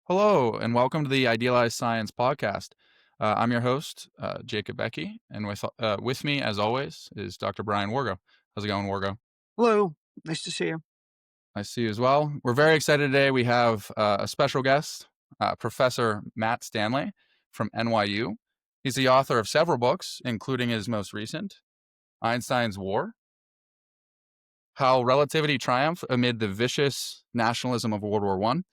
Hello, and welcome to the Idealized Science podcast. I'm your host, Jacob Beckey, and with me, as always, is Dr. Brian Wargo. How's it going, Wargo? Hello, nice to see you. Nice to see you as well. We're very excited today. We have a special guest, Professor Matt Stanley from NYU. He's the author of several books, including his most recent, Einstein's War: How Relativity Triumphed Amid the Vicious Nationalism of World War One.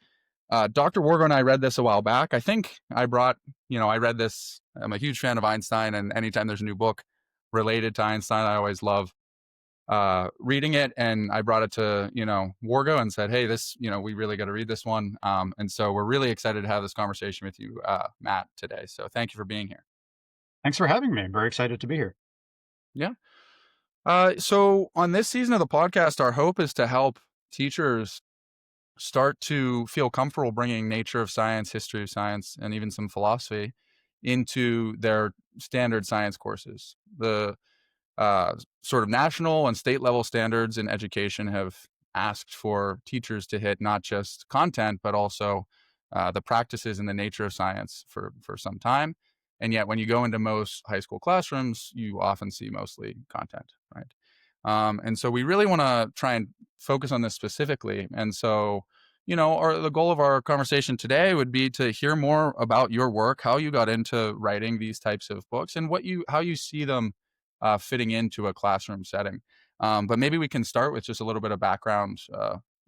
Dr. Wargo and I read this a while back. I think I read this. I'm a huge fan of Einstein, and anytime there's a new book related to Einstein, I always love reading it. And I brought it to, Wargo and said, hey, we really got to read this one. And so we're really excited to have this conversation with you, Matt, today. So thank you for being here. Thanks for having me. I'm very excited to be here. Yeah. So on this season of the podcast, our hope is to help teachers start to feel comfortable bringing nature of science, history of science, and even some philosophy into their standard science courses. The sort of national and state level standards in education have asked for teachers to hit not just content, but also the practices and the nature of science for some time. And yet, when you go into most high school classrooms, you often see mostly content, right? And so we really want to try and focus on this specifically. And so, the goal of our conversation today would be to hear more about your work, how you got into writing these types of books, and how you see them fitting into a classroom setting. But maybe we can start with just a little bit of background,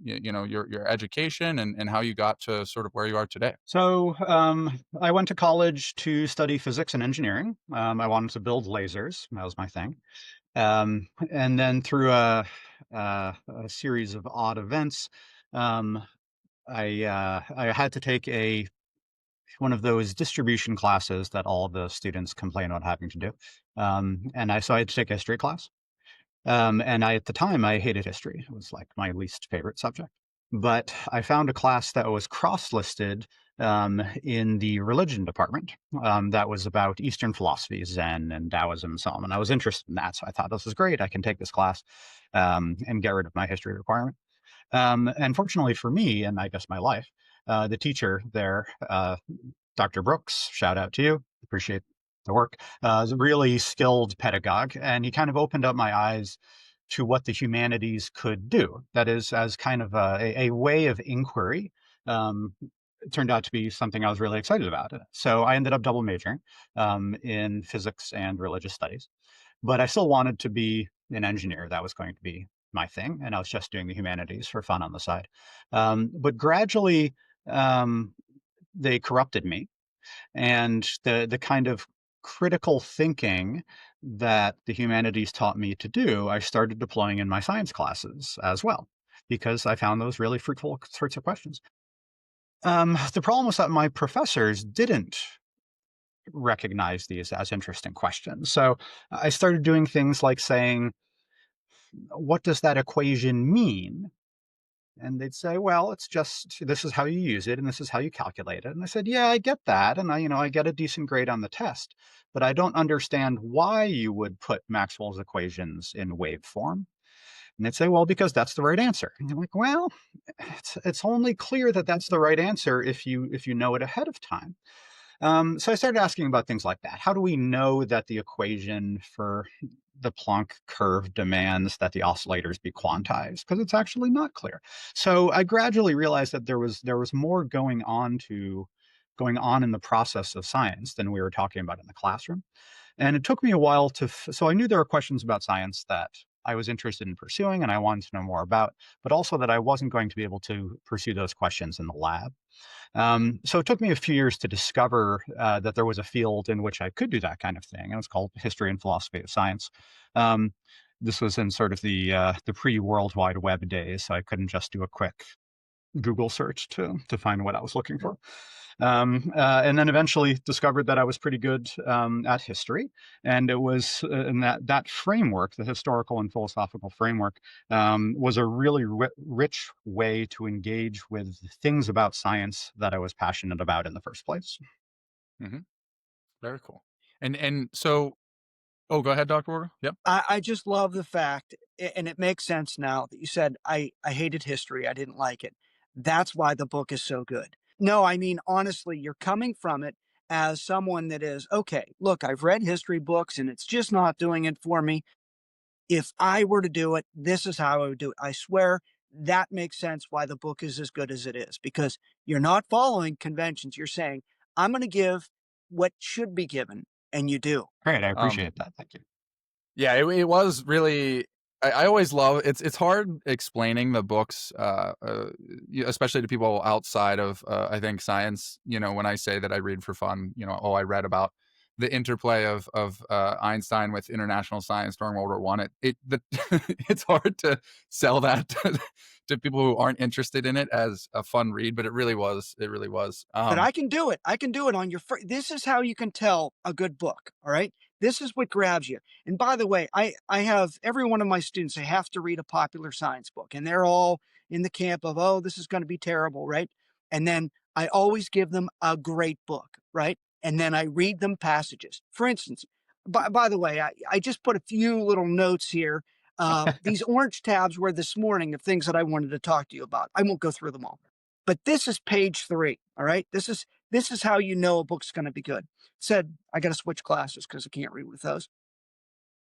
your education and how you got to sort of where you are today. So, I went to college to study physics and engineering. I wanted to build lasers. That was my thing. And then through a series of odd events, um, I had to take one of those distribution classes that all the students complain about having to do. So I had to take a history class. At the time, I hated history. It was like my least favorite subject. But I found a class that was cross-listed in the religion department that was about Eastern philosophy, Zen and Taoism and so on. And I was interested in that. So I thought, this is great. I can take this class and get rid of my history requirement. And fortunately for me, and I guess my life, the teacher there, Dr. Brooks, shout out to you. Appreciate the work. Is a really skilled pedagogue, and he kind of opened up my eyes to what the humanities could do. That is, as kind of a way of inquiry. It turned out to be something I was really excited about. So I ended up double majoring in physics and religious studies, but I still wanted to be an engineer. That was going to be my thing, and I was just doing the humanities for fun on the side. But gradually, they corrupted me, and the kind of critical thinking that the humanities taught me to do, I started deploying in my science classes as well, because I found those really fruitful sorts of questions. The problem was that my professors didn't recognize these as interesting questions. So I started doing things like saying, what does that equation mean? And they'd say, well, it's just, this is how you use it and this is how you calculate it. And I said, yeah, I get that. And I get a decent grade on the test, but I don't understand why you would put Maxwell's equations in wave form. And they'd say, well, because that's the right answer. And I'm like, well, it's only clear that that's the right answer if you know it ahead of time. So I started asking about things like that. How do we know that the equation for the Planck curve demands that the oscillators be quantized? Because it's actually not clear. So I gradually realized that there was more going on in the process of science than we were talking about in the classroom. And it took me a while so I knew there were questions about science that I was interested in pursuing and I wanted to know more about, but also that I wasn't going to be able to pursue those questions in the lab. So it took me a few years to discover that there was a field in which I could do that kind of thing, and it's called history and philosophy of science. Um, this was in sort of the pre-World Wide Web days, so I couldn't just do a quick Google search to find what I was looking for. And then eventually discovered that I was pretty good at history, and it was in that framework, the historical and philosophical framework, was a really rich way to engage with things about science that I was passionate about in the first place. Hmm. Very cool. And so, oh, go ahead, Dr. Wargo. Yep. I just love the fact, and it makes sense now that you said I hated history. I didn't like it. That's why the book is so good. No, I mean, honestly, you're coming from it as someone that is, okay, look, I've read history books and it's just not doing it for me. If I were to do it, this is how I would do it. I swear that makes sense why the book is as good as it is, because you're not following conventions. You're saying, I'm going to give what should be given, and you do. Great, I Um, appreciate that. Thank you. Yeah, it was really. I always love it's hard explaining the books, especially to people outside of I think science. You know, when I say that I read for fun, you know, oh, I read about the interplay of Einstein with international science during World War One. It's hard to sell that to people who aren't interested in it as a fun read, but it really was. It really was. But I can do it. I can do it on your this is how you can tell a good book, all right? This is what grabs you. And by the way, I have every one of my students, they have to read a popular science book, and they're all in the camp of, oh, this is going to be terrible, right? And then I always give them a great book, right? And then I read them passages. For instance, by the way, I just put a few little notes here. These orange tabs were this morning of things that I wanted to talk to you about. I won't go through them all. But this is page 3. All right. This is how you know a book's going to be good. It said, I got to switch classes because I can't read with those.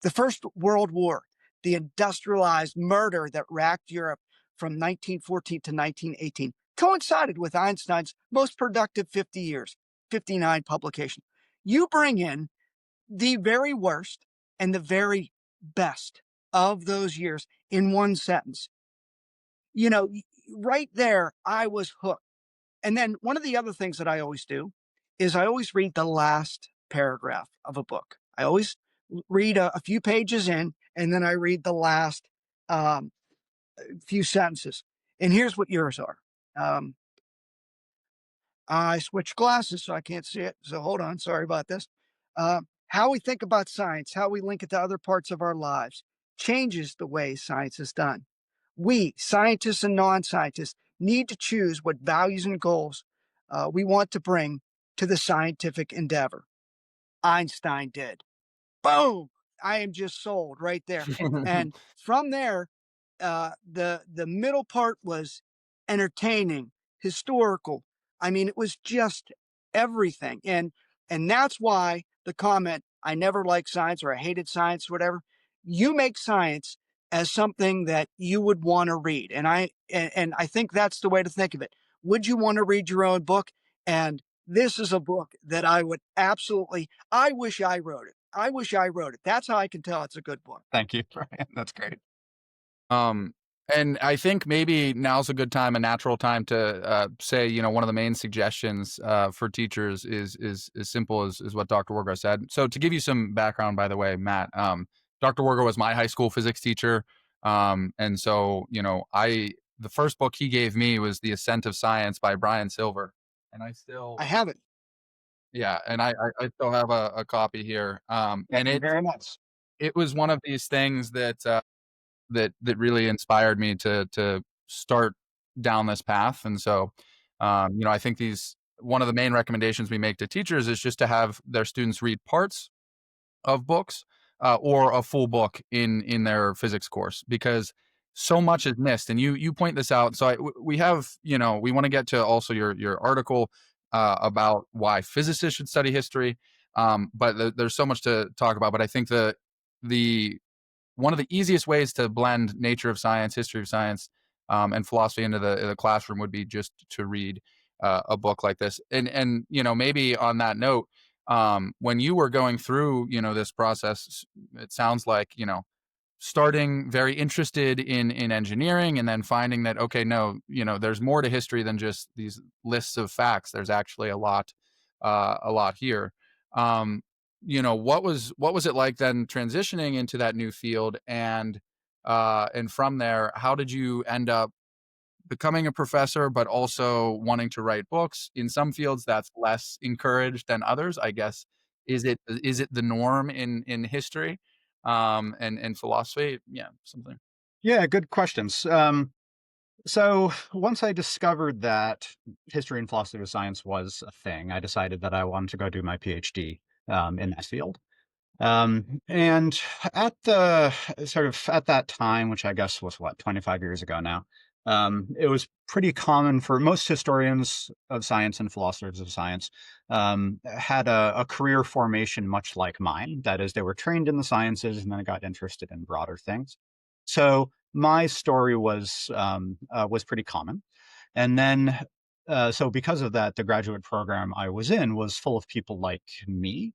The First World War, the industrialized murder that racked Europe from 1914 to 1918, coincided with Einstein's most productive 50 years, 59 publications. You bring in the very worst and the very best of those years in one sentence. You know, right there, I was hooked. And then one of the other things that I always do is I always read the last paragraph of a book. I always read a few pages in, and then I read the last um, few sentences. And here's what yours are. Um, I switched glasses, so I can't see it. So hold on. Sorry about this. How we think about science, how we link it to other parts of our lives, changes the way science is done. We, scientists and non scientists, need to choose what values and goals we want to bring to the scientific endeavor. Einstein did. Boom! I am just sold right there. And from there, the middle part was entertaining, historical. I mean, it was just everything. And that's why the comment, I never liked science or I hated science, whatever, you make science as something that you would want to read. And I think that's the way to think of it. Would you want to read your own book? And this is a book that I would absolutely, I wish I wrote it. I wish I wrote it. That's how I can tell it's a good book. Thank you, Brian. That's great. Um, and I think maybe now's a good time, a natural time to say, you know, one of the main suggestions for teachers is as simple as what Dr. Wargo said. So to give you some background, by the way, Matt, Dr. Wargo was my high school physics teacher, and so you know, the first book he gave me was The Ascent of Science by Brian Silver, and I have it. yeah, and I still have a copy here, Thank and you very much. it was one of these things that that really inspired me to start down this path. And so, you know, I think one of the main recommendations we make to teachers is just to have their students read parts of books or a full book in their physics course, because so much is missed. And you point this out. So we have, you know, we want to get to also your article about why physicists should study history. But there's so much to talk about. But I think the one of the easiest ways to blend nature of science, history of science, and philosophy into the classroom would be just to read a book like this. And you know, maybe on that note, when you were going through, you know, this process, it sounds like, you know, starting very interested in engineering and then finding that, okay, no, you know, there's more to history than just these lists of facts. There's actually a lot here. um you know, what was it like then transitioning into that new field, and from there, how did you end up becoming a professor but also wanting to write books? In some fields that's less encouraged than others, I guess. Is it the norm in history and philosophy? Yeah, something. Yeah, good questions. So once I discovered that history and philosophy of science was a thing, I decided that I wanted to go do my PhD in that field. And at the sort of at that time, which I guess was what, 25 years ago now, It was pretty common for most historians of science and philosophers of science had a career formation much like mine. That is, they were trained in the sciences and then got interested in broader things. So my story was pretty common, and then so because of that, the graduate program I was in was full of people like me.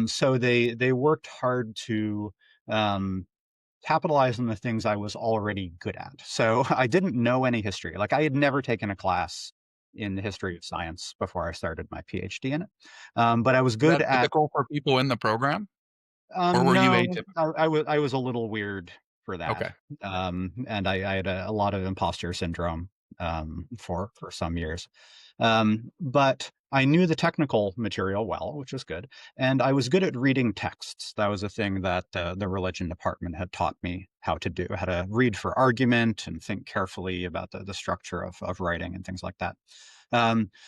So they worked hard to um, capitalize on the things I was already good at. So I didn't know any history. Like I had never taken a class in the history of science before I started my PhD in it. But I was Is good that at typical for people in the program, or were you no, atypical? I was a little weird for that. Okay. And I had a lot of imposter syndrome for some years. But I knew the technical material well, which was good, and I was good at reading texts. That was a thing that the religion department had taught me how to do, how to read for argument and think carefully about the structure of writing and things like that.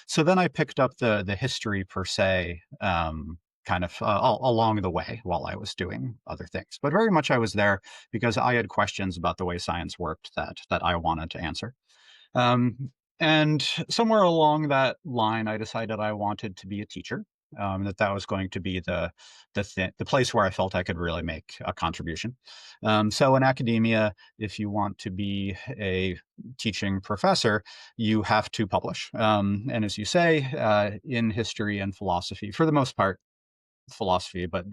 So then I picked up the history per se, kind of along the way while I was doing other things. But very much I was there because I had questions about the way science worked that I wanted to answer. Um, and somewhere along that line, I decided I wanted to be a teacher. That was going to be the place where I felt I could really make a contribution. So in academia, if you want to be a teaching professor, you have to publish. And as you say, in history and philosophy, for the most part, philosophy, but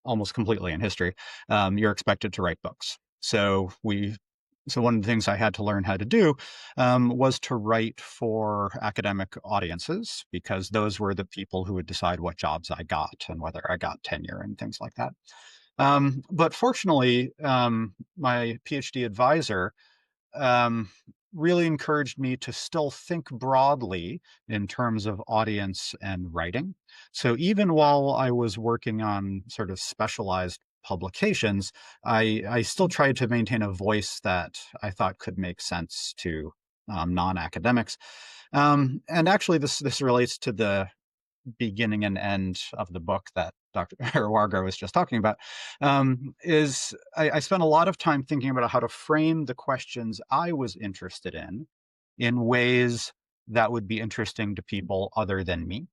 almost completely in history, you're expected to write books. So one of the things I had to learn how to do was to write for academic audiences because those were the people who would decide what jobs I got and whether I got tenure and things like that. But fortunately, my PhD advisor um, really encouraged me to still think broadly in terms of audience and writing. So even while I was working on sort of specialized publications, I still tried to maintain a voice that I thought could make sense to non-academics. And actually, this relates to the beginning and end of the book that Dr. Wargo was just talking about, is I spent a lot of time thinking about how to frame the questions I was interested in ways that would be interesting to people other than me.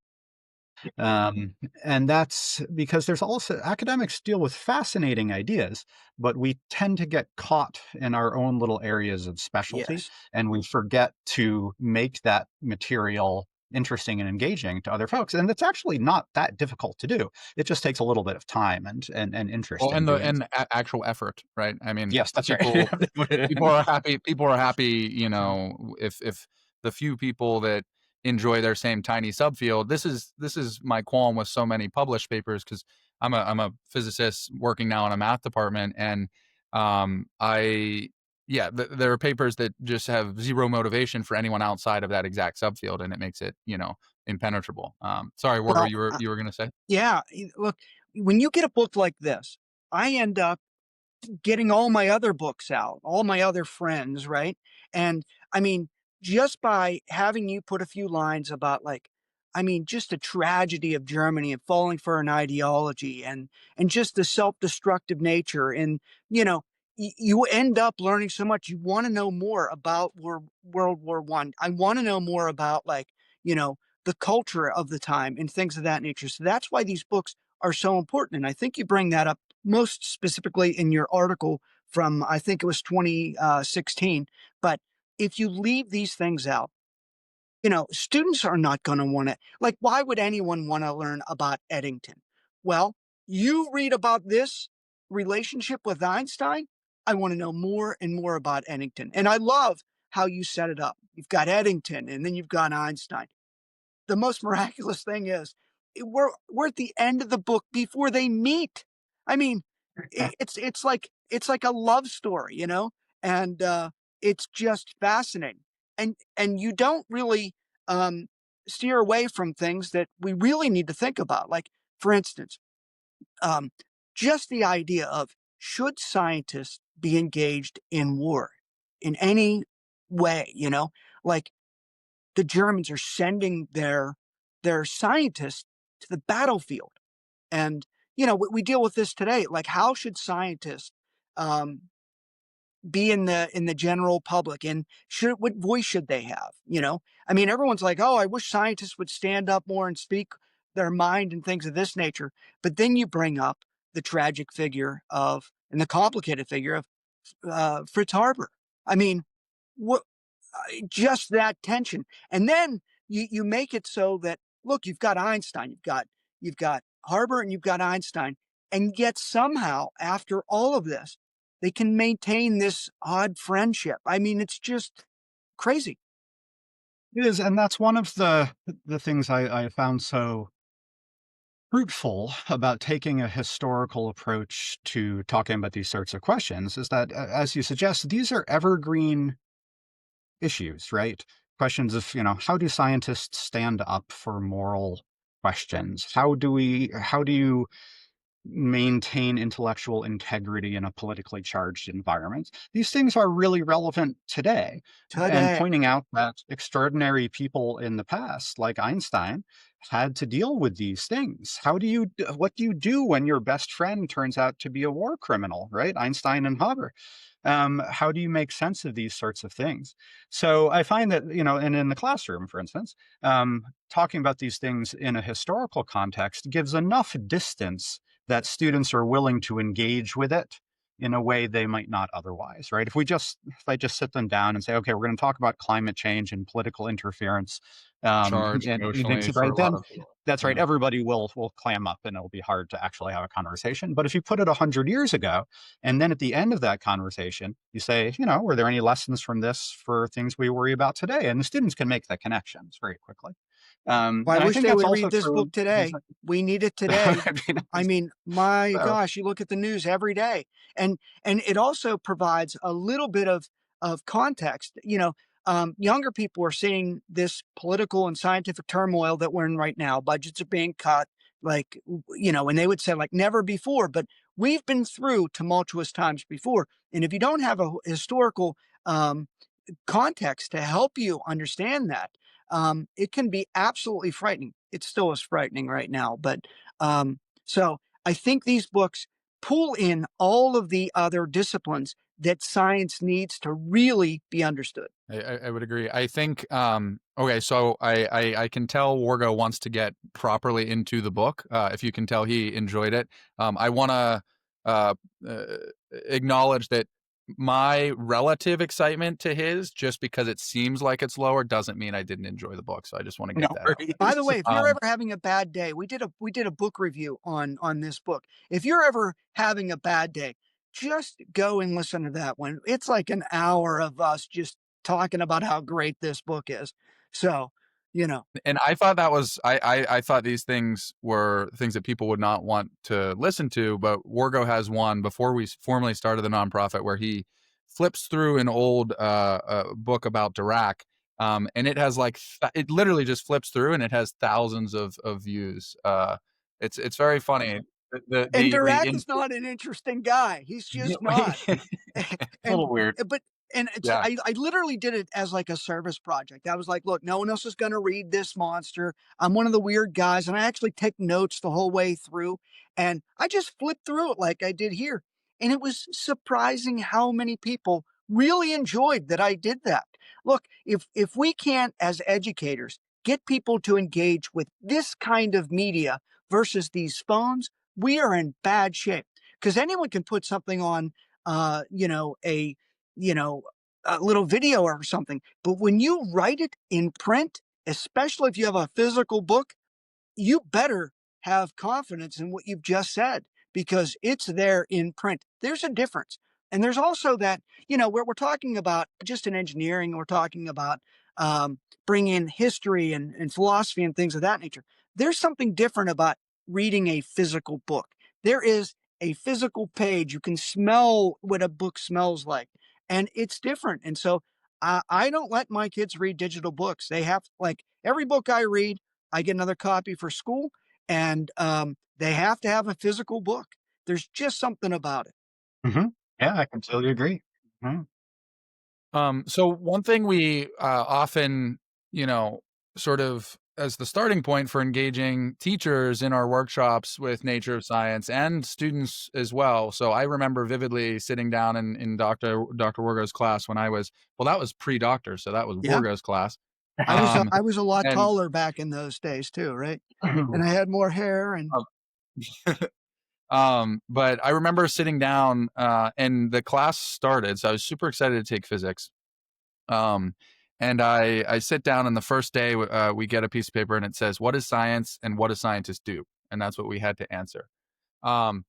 Um, and that's because there's also academics deal with fascinating ideas, but we tend to get caught in our own little areas of specialty, Yes. and we forget to make that material interesting and engaging to other folks. And it's actually not that difficult to do. It just takes a little bit of time and interest Well, in and the doing and so. actual effort, right? I mean, Yes, that's right. people Put it people in. are happy people are happy, if the few people that enjoy their same tiny subfield. This is my qualm with so many published papers, because I'm a physicist working now in a math department, and I yeah, there are papers that just have zero motivation for anyone outside of that exact subfield, and it makes it, impenetrable. Sorry, Wargo, Well, you were gonna say? yeah. Look, when you get a book like this, I end up getting all my other books out, all my other friends, right? And I mean, just by having you put a few lines about like, I mean, just a tragedy of Germany and falling for an ideology and just the self-destructive nature and you end up learning so much. You want to know more about World War One. I want to know more about like, you know, the culture of the time and things of that nature. So that's why these books are so important. And I think you bring that up most specifically in your article from I think it was 2016. But if you leave these things out, students are not going to want to, like, why would anyone want to learn about Eddington? Well, you read about this relationship with Einstein. I want to know more and more about Eddington. And I love how you set it up. You've got Eddington and then you've got Einstein. The most miraculous thing is we're at the end of the book before they meet. I mean, it's like a love story, and it's just fascinating. And you don't really um, steer away from things that we really need to think about. Like, for instance, um, just the idea of should scientists be engaged in war in any way, like the Germans are sending their scientists to the battlefield. And we deal with this today. Like, how should scientists um, be in the general public, and what voice should they have? I mean, everyone's like, oh, I wish scientists would stand up more and speak their mind and things of this nature. But then you bring up the tragic figure of and the complicated figure of Fritz Haber. I mean, what just that tension, and then you make it so that, look, you've got Einstein, you've got Haber, and you've got Einstein, and yet somehow after all of this, they can maintain this odd friendship. I mean, it's just crazy. It is, and that's one of the things I found so fruitful about taking a historical approach to talking about these sorts of questions is that, as you suggest, these are evergreen issues, right? Questions of, how do scientists stand up for moral questions? How do you maintain intellectual integrity in a politically charged environment? These things are really relevant today. And Today. pointing out that extraordinary people in the past, like Einstein, had to deal with these things. What do you do when your best friend turns out to be a war criminal, right? Einstein and Haber. How do you make sense of these sorts of things? So I find that, and in the classroom, for instance, talking about these things in a historical context gives enough distance that students are willing to engage with it in a way they might not otherwise, right? If I just sit them down and say, okay, we're going to talk about climate change and political interference, Charged and things, emotionally for right? a lot Then of that's right. yeah. Everybody will clam up, and it'll be hard to actually have a conversation. But if you put it 100 years ago, and then at the end of that conversation, you say, were there any lessons from this for things we worry about today? And the students can make the connections very quickly. Well, I And I wish think they that's would also read this true. book today. We need it today. It'd be I nice. mean, my So, gosh, you look at the news every day, and it also provides a little bit of context. Younger people are seeing this political and scientific turmoil that we're in right now. Budgets are being cut, like and they would say like never before. But we've been through tumultuous times before, and if you don't have a historical um, context to help you understand that, it can be absolutely frightening. It still is frightening right now. But so I think these books pull in all of the other disciplines that science needs to really be understood. I would agree. I think okay, so I can tell Wargo wants to get properly into the book. If you can tell he enjoyed it. I want to uh, uh, acknowledge that my relative excitement to his, just because it seems like it's lower, doesn't mean I didn't enjoy the book. So I just want to no get that out By worries. the way, if there. you're ever having a bad day, we did a book review on this book. If you're ever having a bad day, just go and listen to that one. It's like an hour of us just talking about how great this book is. So, you know, And I thought that was I thought these things were things that people would not want to listen to, but Wargo has one before we formally started the nonprofit where he flips through an old book about Dirac, and it has like it literally just flips through and it has thousands of views. It's very funny. and The Dirac in, is not an interesting guy. He's yeah, just not. A and little weird. but and it's yeah. I literally did it as like a service project. I was like, look, no one else is going to read this monster. I'm one of the weird guys, and I actually take notes the whole way through, and I just flipped through it like I did here, and it was surprising how many people really enjoyed that I did that. Look, if we can't as educators get people to engage with this kind of media versus these phones, we are in bad shape because anyone can put something on you know, a little video or something. But when you write it in print, especially if you have a physical book, you better have confidence in what you've just said because it's there in print. There's a difference. And there's also that, we're talking about just in engineering, we're talking about bringing in history and philosophy and things of that nature. There's something different about reading a physical book. There is a physical page. You can smell what a book smells like, and it's different. And so I don't let my kids read digital books. They have, like, every book I read, I get another copy for school, and they have to have a physical book. There's just something about it. Hmm. Yeah, I completely agree. Mhm. So one thing we often, sort of as the starting point for engaging teachers in our workshops with nature of science and students as well. So I remember vividly sitting down in Dr. Wargo's class when I was, well, that was pre-doctor, so that was Yeah. Wargo's class. I was a Um, I was a lot and taller back in those days too, right? And I had more hair and but I remember sitting down and the class started, so I was super excited to take physics. Um, and I sit down, and the first day we get a piece of paper and it says, "What is science and what do scientists do?" And that's what we had to answer. Um,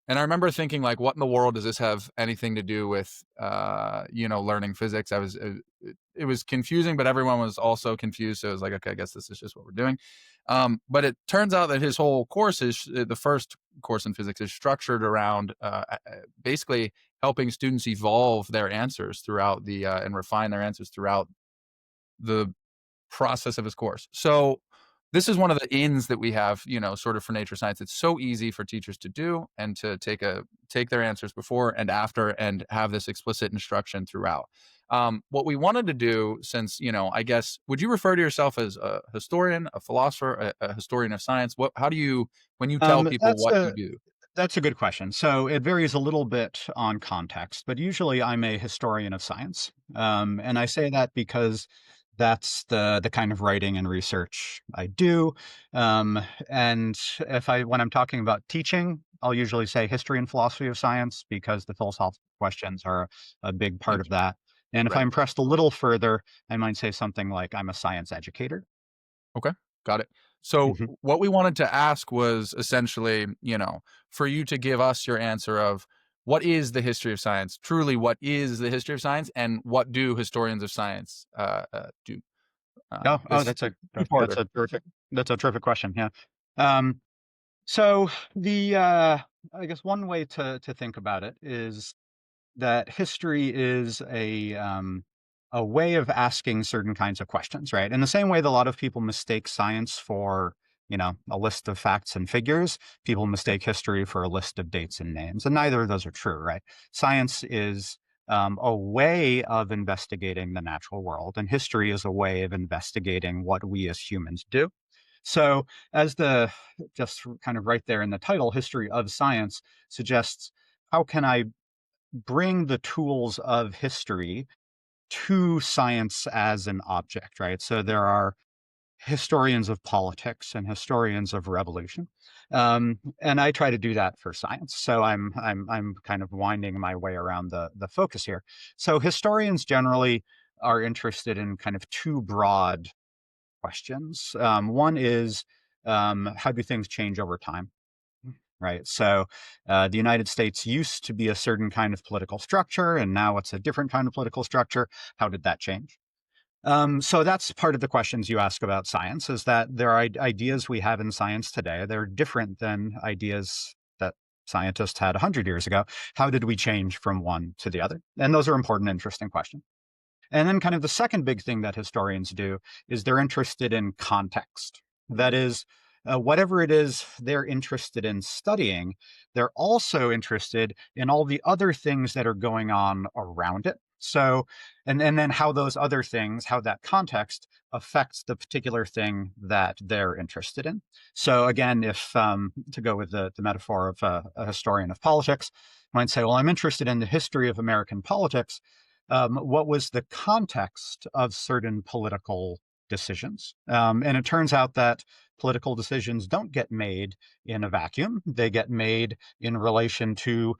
and I remember thinking, like, what in the world does this have anything to do with, learning physics? It was confusing, but everyone was also confused. So it was like, okay, I guess this is just what we're doing. But it turns out that his whole course is the first course in physics is structured around basically helping students evolve their answers throughout and refine their answers throughout the process of his course. So this is one of the ins that we have, sort of for nature science. It's so easy for teachers to do and to take their answers before and after and have this explicit instruction throughout. What we wanted to do, since, I guess, would you refer to yourself as a historian, a philosopher, a historian of science? How do you, when you tell people That's what you a do? that's a good question. So it varies a little bit on context, but usually I'm a historian of science, and I say that because that's the kind of writing and research I do. Um, and if I when I'm talking about teaching, I'll usually say history and philosophy of science because the philosophical questions are a big part of that. And if Right. I'm pressed a little further, I might say something like I'm a science educator. Okay, got it. So Mhm. what we wanted to ask was essentially, for you to give us your answer of what is the history of science? Truly, what is the history of science, and what do historians of science do? Oh, This that's two-parter. a terrific question. Yeah. Um, So the I guess one way to think about it is that history is a way of asking certain kinds of questions, right? In the same way that a lot of people mistake science for a list of facts and figures, people mistake history for a list of dates and names, and neither of those are true, right? Science is a way of investigating the natural world, and history is a way of investigating what we as humans do. So, as the just kind of right there in the title, history of science suggests how can I bring the tools of history to science as an object, right? So, there are historians of politics and historians of revolution, and I try to do that for science. So, I'm kind of winding my way around the focus here. So, historians generally are interested in kind of two broad questions. One is how do things change over time? Right. So the United States used to be a certain kind of political structure, and now it's a different kind of political structure. How did that change? So that's part of the questions you ask about science is that there are ideas we have in science today. They're different than ideas that scientists had 100 years ago. How did we change from one to the other? And those are important, interesting questions. And then, kind of, the second big thing that historians do is they're interested in context. That is, whatever it is they're interested in studying, they're also interested in all the other things that are going on around it. So, and then how those other things, how that context affects the particular thing that they're interested in. So, again, if to go with the metaphor of a historian of politics, might say, well, I'm interested in the history of American politics. What was the context of certain political decisions? And it turns out that political decisions don't get made in a vacuum. They get made in relation to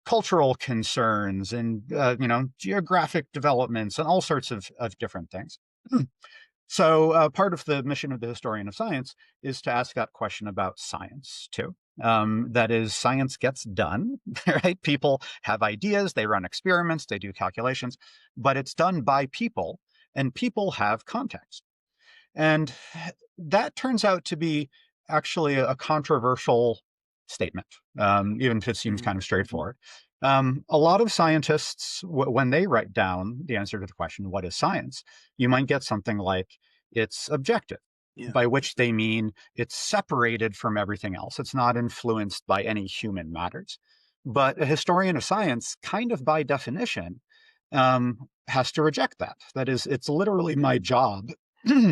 cultural concerns and geographic developments and all sorts of different things. So, part of the mission of the historian of science is to ask that question about science too. That is, science gets done, right? People have ideas, they run experiments, they do calculations, but it's done by people, and people have context. And that turns out to be actually a controversial statement, even if it seems Mhm. kind of straightforward. A lot of scientists, when they write down the answer to the question, what is science, you might get something like it's objective, Yeah. by which they mean it's separated from everything else. It's not influenced by any human matters. But a historian of science, kind of by definition, has to reject that. That is, it's literally my job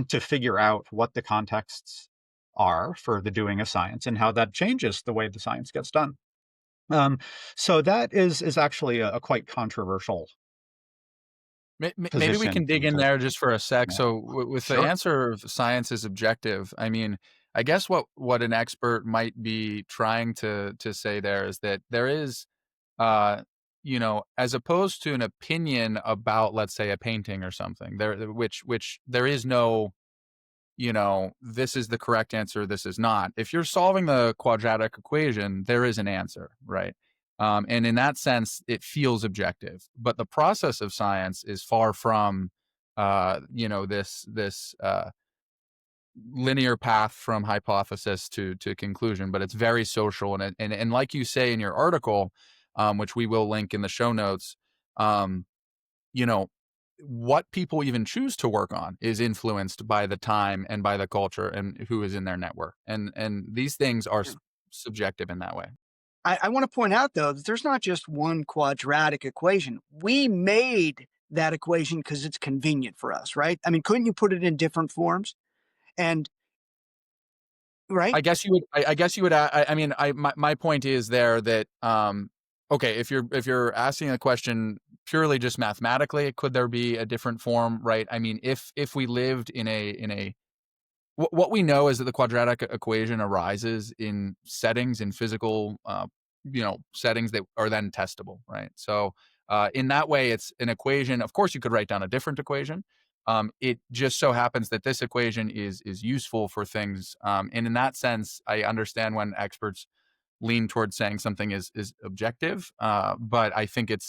to figure out what the contexts are for the doing of science and how that changes the way the science gets done. Um, so that is actually a quite controversial Maybe we position can dig in to there just for a sec. yeah. So, with the Sure. answer of science is objective, I mean, I guess what an expert might be trying to say there is that there is, uh, as opposed to an opinion about, let's say, a painting or something, which there is no, this is the correct answer, this is not. If you're solving the quadratic equation, there is an answer, right? And in that sense, it feels objective. But the process of science is far from, this linear path from hypothesis to conclusion. But it's very social, and like you say in your article, which we will link in the show notes, um, you know, what people even choose to work on is influenced by the time and by the culture and who is in their network. And these things are subjective in that way. I want to point out, though, that there's not just one quadratic equation. We made that equation because it's convenient for us, right? I mean, couldn't you put it in different forms? And right? I guess you would. I mean, my point is there that okay, if you're asking a question purely just mathematically, could there be a different form, right? I mean, if we lived in a what we know is that the quadratic equation arises in settings, in physical, settings that are then testable, right? So, in that way, it's an equation. Of course, you could write down a different equation. It just so happens that this equation is useful for things, and in that sense, I understand when experts lean towards saying something is objective, but I think it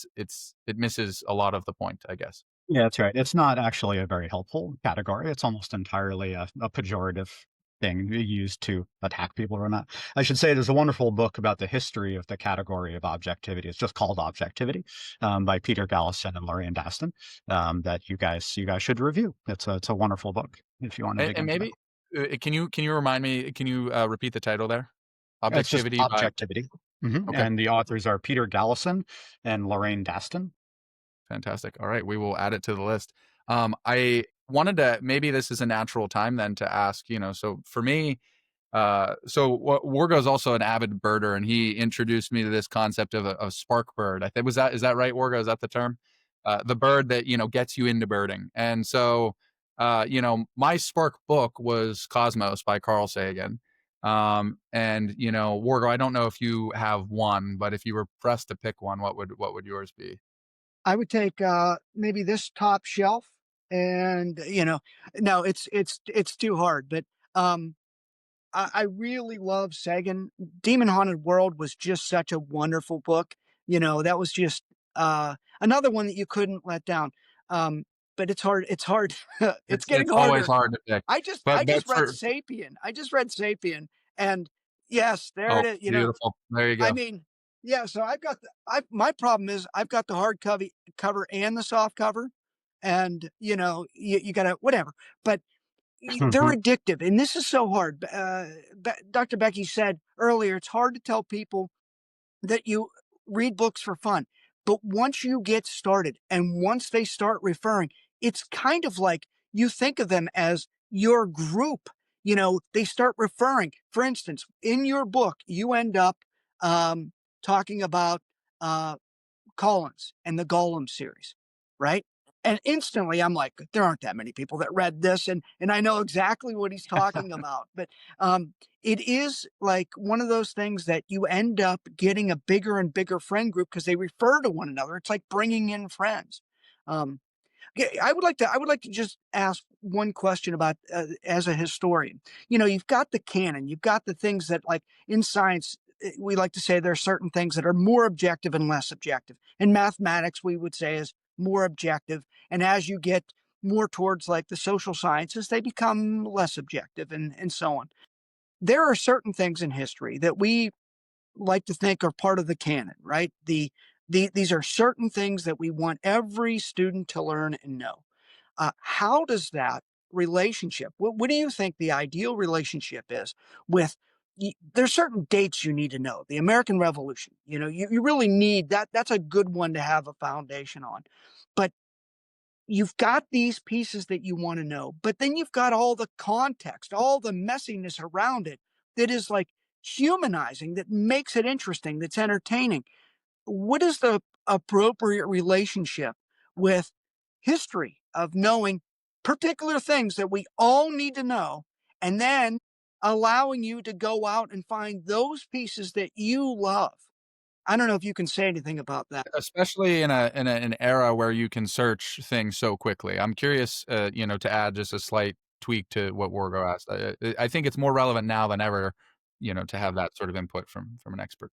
misses a lot of the point, I guess. Yeah, that's right. It's not actually a very helpful category. It's almost entirely a pejorative thing used to attack people or not. I should say there's a wonderful book about the history of the category of objectivity. It's just called Objectivity, by Peter Gallison and Lorraine Daston, that you guys should review. It's a wonderful book if you want to dig And into that. maybe can you remind me? Can you repeat the title there? It's just Objectivity by Objectivity. okay, And the authors are Peter Gallison and Lorraine Daston. fantastic. All right, we will add it to the list. I wanted to maybe this is a natural time then to ask. So for me, Wargo is also an avid birder, and he introduced me to this concept of a spark bird. I think is that right, Wargo? Is that the term? The bird that gets you into birding. And so, my spark book was Cosmos by Carl Sagan. And Wargo, I don't know if you have one, but if you were pressed to pick one, what would yours be? I would take maybe this top shelf, and no, it's too hard. But I really love Sagan. Demon Haunted World was just such a wonderful book. That was just another one that you couldn't let down. Um, but it's hard. It's hard. It's getting It's always harder. hard to pick, I just but I just read for Sapien. I just read Sapien, and yes, there oh, it is. beautiful. There you I go. mean, yeah. So I've got my problem is I've got the hard cover and the soft cover, and you gotta whatever. But they're addictive, and this is so hard. Dr. Beckey said earlier, it's hard to tell people that you read books for fun. But once you get started and once they start referring, it's kind of like you think of them as your group. They start referring. For instance, in your book, you end up talking about uh, Collins and the Golem series, right? And instantly I'm like, there aren't that many people that read this, and I know exactly what he's talking about. But it is like one of those things that you end up getting a bigger and bigger friend group because they refer to one another. It's like bringing in friends. Um, yeah, I would like to just ask one question about as a historian. You've got the canon, you've got the things that like in science we like to say there are certain things that are more objective and less objective. In mathematics, we would say is more objective, and as you get more towards like the social sciences, they become less objective, and so on. There are certain things in history that we like to think are part of the canon, right? These are certain things that we want every student to learn and know. How does that relationship? What do you think the ideal relationship is with? There's certain dates you need to know. The American Revolution. You really need that. That's a good one to have a foundation on. But you've got these pieces that you want to know, but then you've got all the context, all the messiness around it that is like humanizing, that makes it interesting, that's entertaining. What is the appropriate relationship with history of knowing particular things that we all need to know, and then allowing you to go out and find those pieces that you love? I don't know if you can say anything about that. Especially in an era where you can search things so quickly. I'm curious, to add just a slight tweak to what Wargo asked. I think it's more relevant now than ever, to have that sort of input from an expert.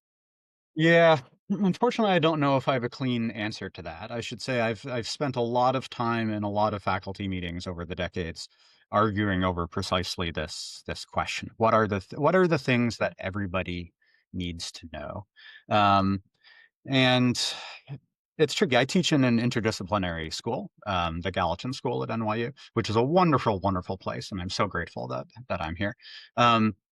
Yeah, unfortunately, I don't know if I have a clean answer to that. I should say I've spent a lot of time in a lot of faculty meetings over the decades arguing over precisely this question. What are the things that everybody needs to know? Um, and it's tricky. I teach in an interdisciplinary school, the Gallatin School at NYU, which is a wonderful, wonderful place, and I'm so grateful that I'm here.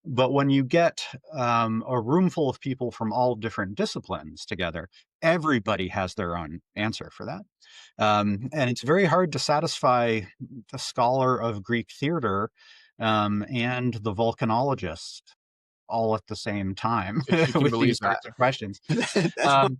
But when you get a room full of people from all different disciplines together, everybody has their own answer for that. And it's very hard to satisfy the scholar of Greek theater and the volcanologist all at the same time If you can with believe these that. sorts of questions. That's Um,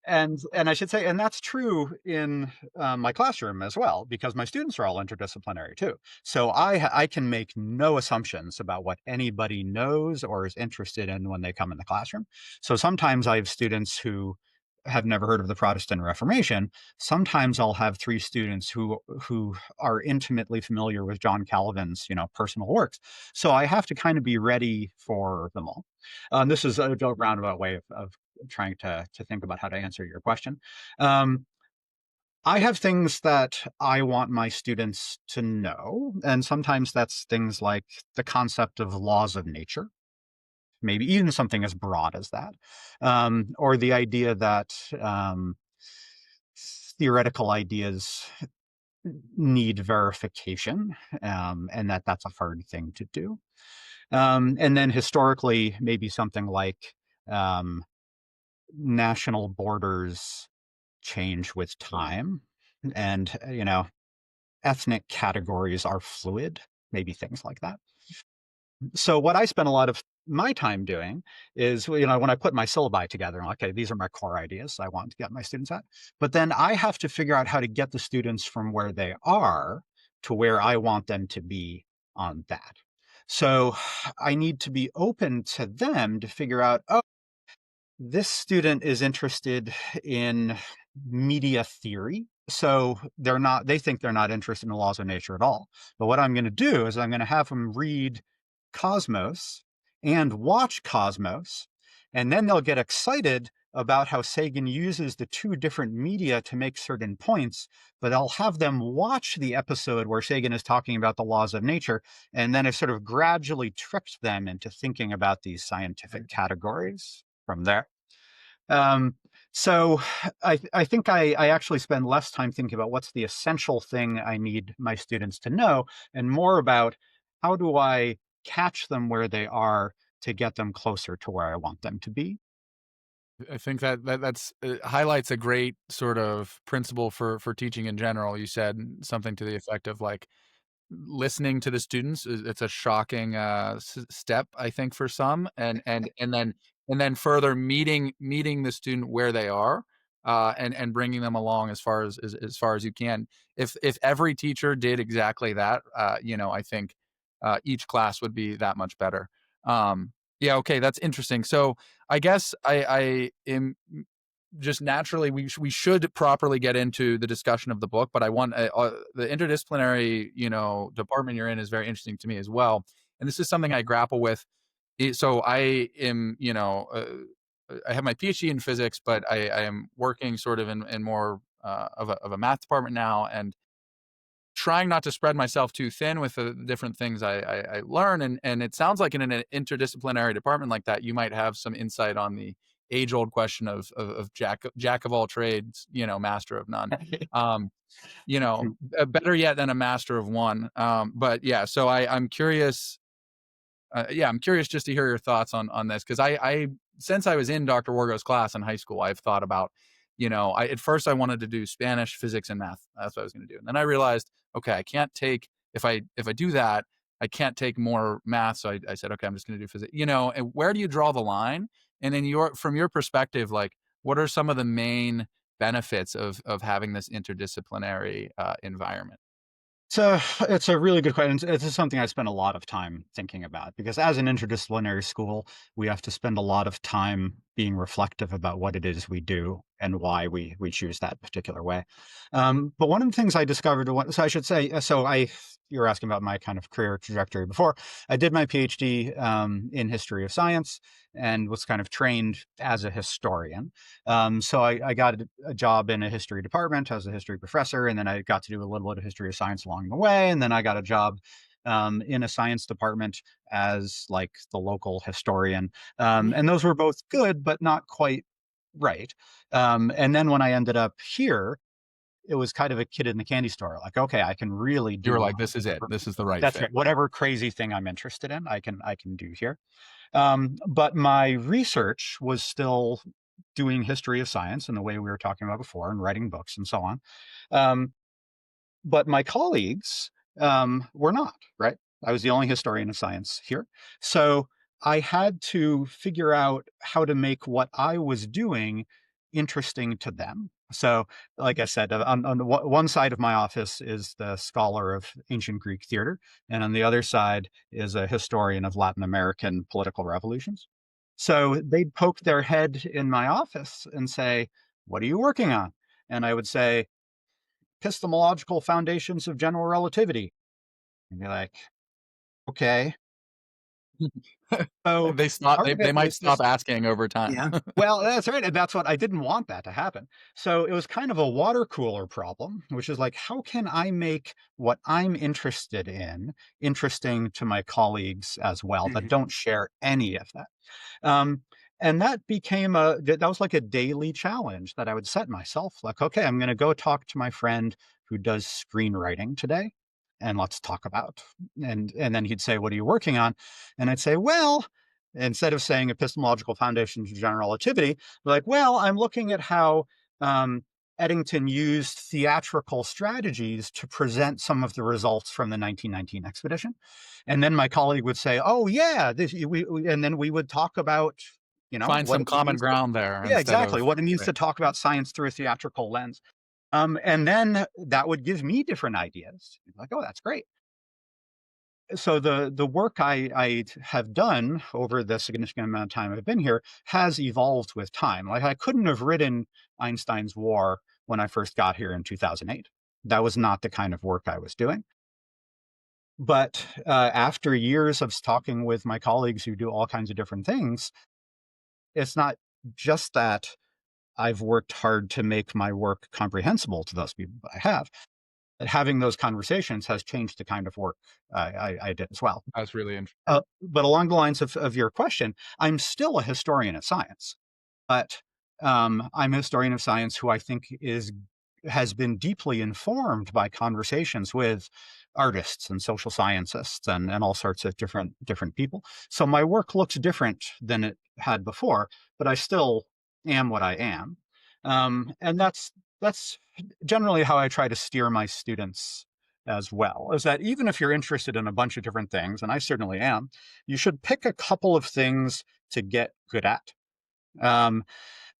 and I should say, and that's true in my classroom as well, because my students are all interdisciplinary too. So I can make no assumptions about what anybody knows or is interested in when they come in the classroom. So sometimes I have students who have never heard of the Protestant Reformation. Sometimes I'll have three students who are intimately familiar with John Calvin's personal works. So I have to kind of be ready for them all. This is a roundabout way of trying to think about how to answer your question. Um, I have things that I want my students to know, and sometimes that's things like the concept of laws of nature, maybe even something as broad as that, or the idea that theoretical ideas need verification, and that's a hard thing to do. And then historically, maybe something like um, national borders change with time, and ethnic categories are fluid, maybe things like that. So what I spend a lot of my time doing is, when I put my syllabi together, okay, these are my core ideas I want to get my students at, but then I have to figure out how to get the students from where they are to where I want them to be on that. So I need to be open to them to figure out, oh, this student is interested in media theory. So they think they're not interested in the laws of nature at all. But what I'm going to do is I'm going to have them read Cosmos and watch Cosmos. And then they'll get excited about how Sagan uses the two different media to make certain points. But I'll have them watch the episode where Sagan is talking about the laws of nature. And then I've sort of gradually tricked them into thinking about these scientific categories from there. Um, so I think I actually spend less time thinking about what's the essential thing I need my students to know, and more about how do I catch them where they are to get them closer to where I want them to be. I think that's highlights a great sort of principle for teaching in general. You said something to the effect of like listening to the students it's a shocking step, I think, for some, and then further meeting the student where they are, and bringing them along as far as you can. If every teacher did exactly that, I think each class would be that much better. Yeah, okay, that's interesting. So I guess I am just naturally we should properly get into the discussion of the book, but I want the interdisciplinary department you're in is very interesting to me as well, and this is something I grapple with. So I am I have my PhD in physics, but I am working sort of in more of a math department now, and trying not to spread myself too thin with the different things I learn. And it sounds like in an interdisciplinary department like that, you might have some insight on the age old question of jack of all trades, master of none. Um, Better yet than a master of one. But yeah, so I'm curious. I'm curious just to hear your thoughts on this, because I since I was in Dr. Wargo's class in high school, I've thought about At first I wanted to do Spanish, physics, and math. That's what I was going to do. And then I realized, okay, I can't take, if I do that, I can't take more math. So I said, okay, I'm just going to do physics, and where do you draw the line? And from your perspective, like, what are some of the main benefits of having this interdisciplinary environment? So it's a really good question. It's something I spend a lot of time thinking about because as an interdisciplinary school, we have to spend a lot of time being reflective about what it is we do and why we choose that particular way. But one of the things I discovered, so I should say, you were asking about my kind of career trajectory before. I did my PhD in history of science and was kind of trained as a historian. So I got a job in a history department as a history professor, and then I got to do a little bit of history of science along the way. And then I got a job in a science department as like the local historian. And those were both good, but not quite right. And then when I ended up here, it was kind of a kid in the candy store. Like, okay, I can really You were do like, this is it. This is the right that's fit. right. Whatever crazy thing I'm interested in, I can do here. But my research was still doing history of science in the way we were talking about before and writing books and so on. Um, but my colleagues were not, right? I was the only historian of science here. So I had to figure out how to make what I was doing interesting to them. So, like I said, on one side of my office is the scholar of ancient Greek theater, and on the other side is a historian of Latin American political revolutions. So they'd poke their head in my office and say, "What are you working on?" And I would say, "Epistemological foundations of general relativity." And you're like, okay. So They stop. part They of they it might was stop just, asking over time. Yeah. well, that's right. And that's what I didn't want that to happen. So it was kind of a water cooler problem, which is like, how can I make what I'm interested in interesting to my colleagues as well that Mhm. don't share any of that? Um, and that became that was like a daily challenge that I would set myself. Like, okay, I'm going to go talk to my friend who does screenwriting today, and let's talk about. And then he'd say, "What are you working on?" And I'd say, "Well." Instead of saying epistemological foundations of general relativity, like, well, I'm looking at how Eddington used theatrical strategies to present some of the results from the 1919 expedition. And then my colleague would say, "Oh yeah," and then we would talk about, Find what some it common means to, ground there yeah, instead exactly, of what it means right. to talk about science through a theatrical lens. And then that would give me different ideas. Like, oh, that's great. So the work I have done over the significant amount of time I've been here has evolved with time. Like I couldn't have written Einstein's War when I first got here in 2008. That was not the kind of work I was doing. But after years of talking with my colleagues who do all kinds of different things, it's not just that I've worked hard to make my work comprehensible to those people, but I have. But having those conversations has changed the kind of work I did as well. That's really interesting. But along the lines of your question, I'm still a historian of science, but I'm a historian of science who I think has been deeply informed by conversations with artists and social scientists and all sorts of different people. So my work looks different than it had before, but I still am what I am, and that's generally how I try to steer my students as well. Is that even if you're interested in a bunch of different things, and I certainly am, you should pick a couple of things to get good at. Um,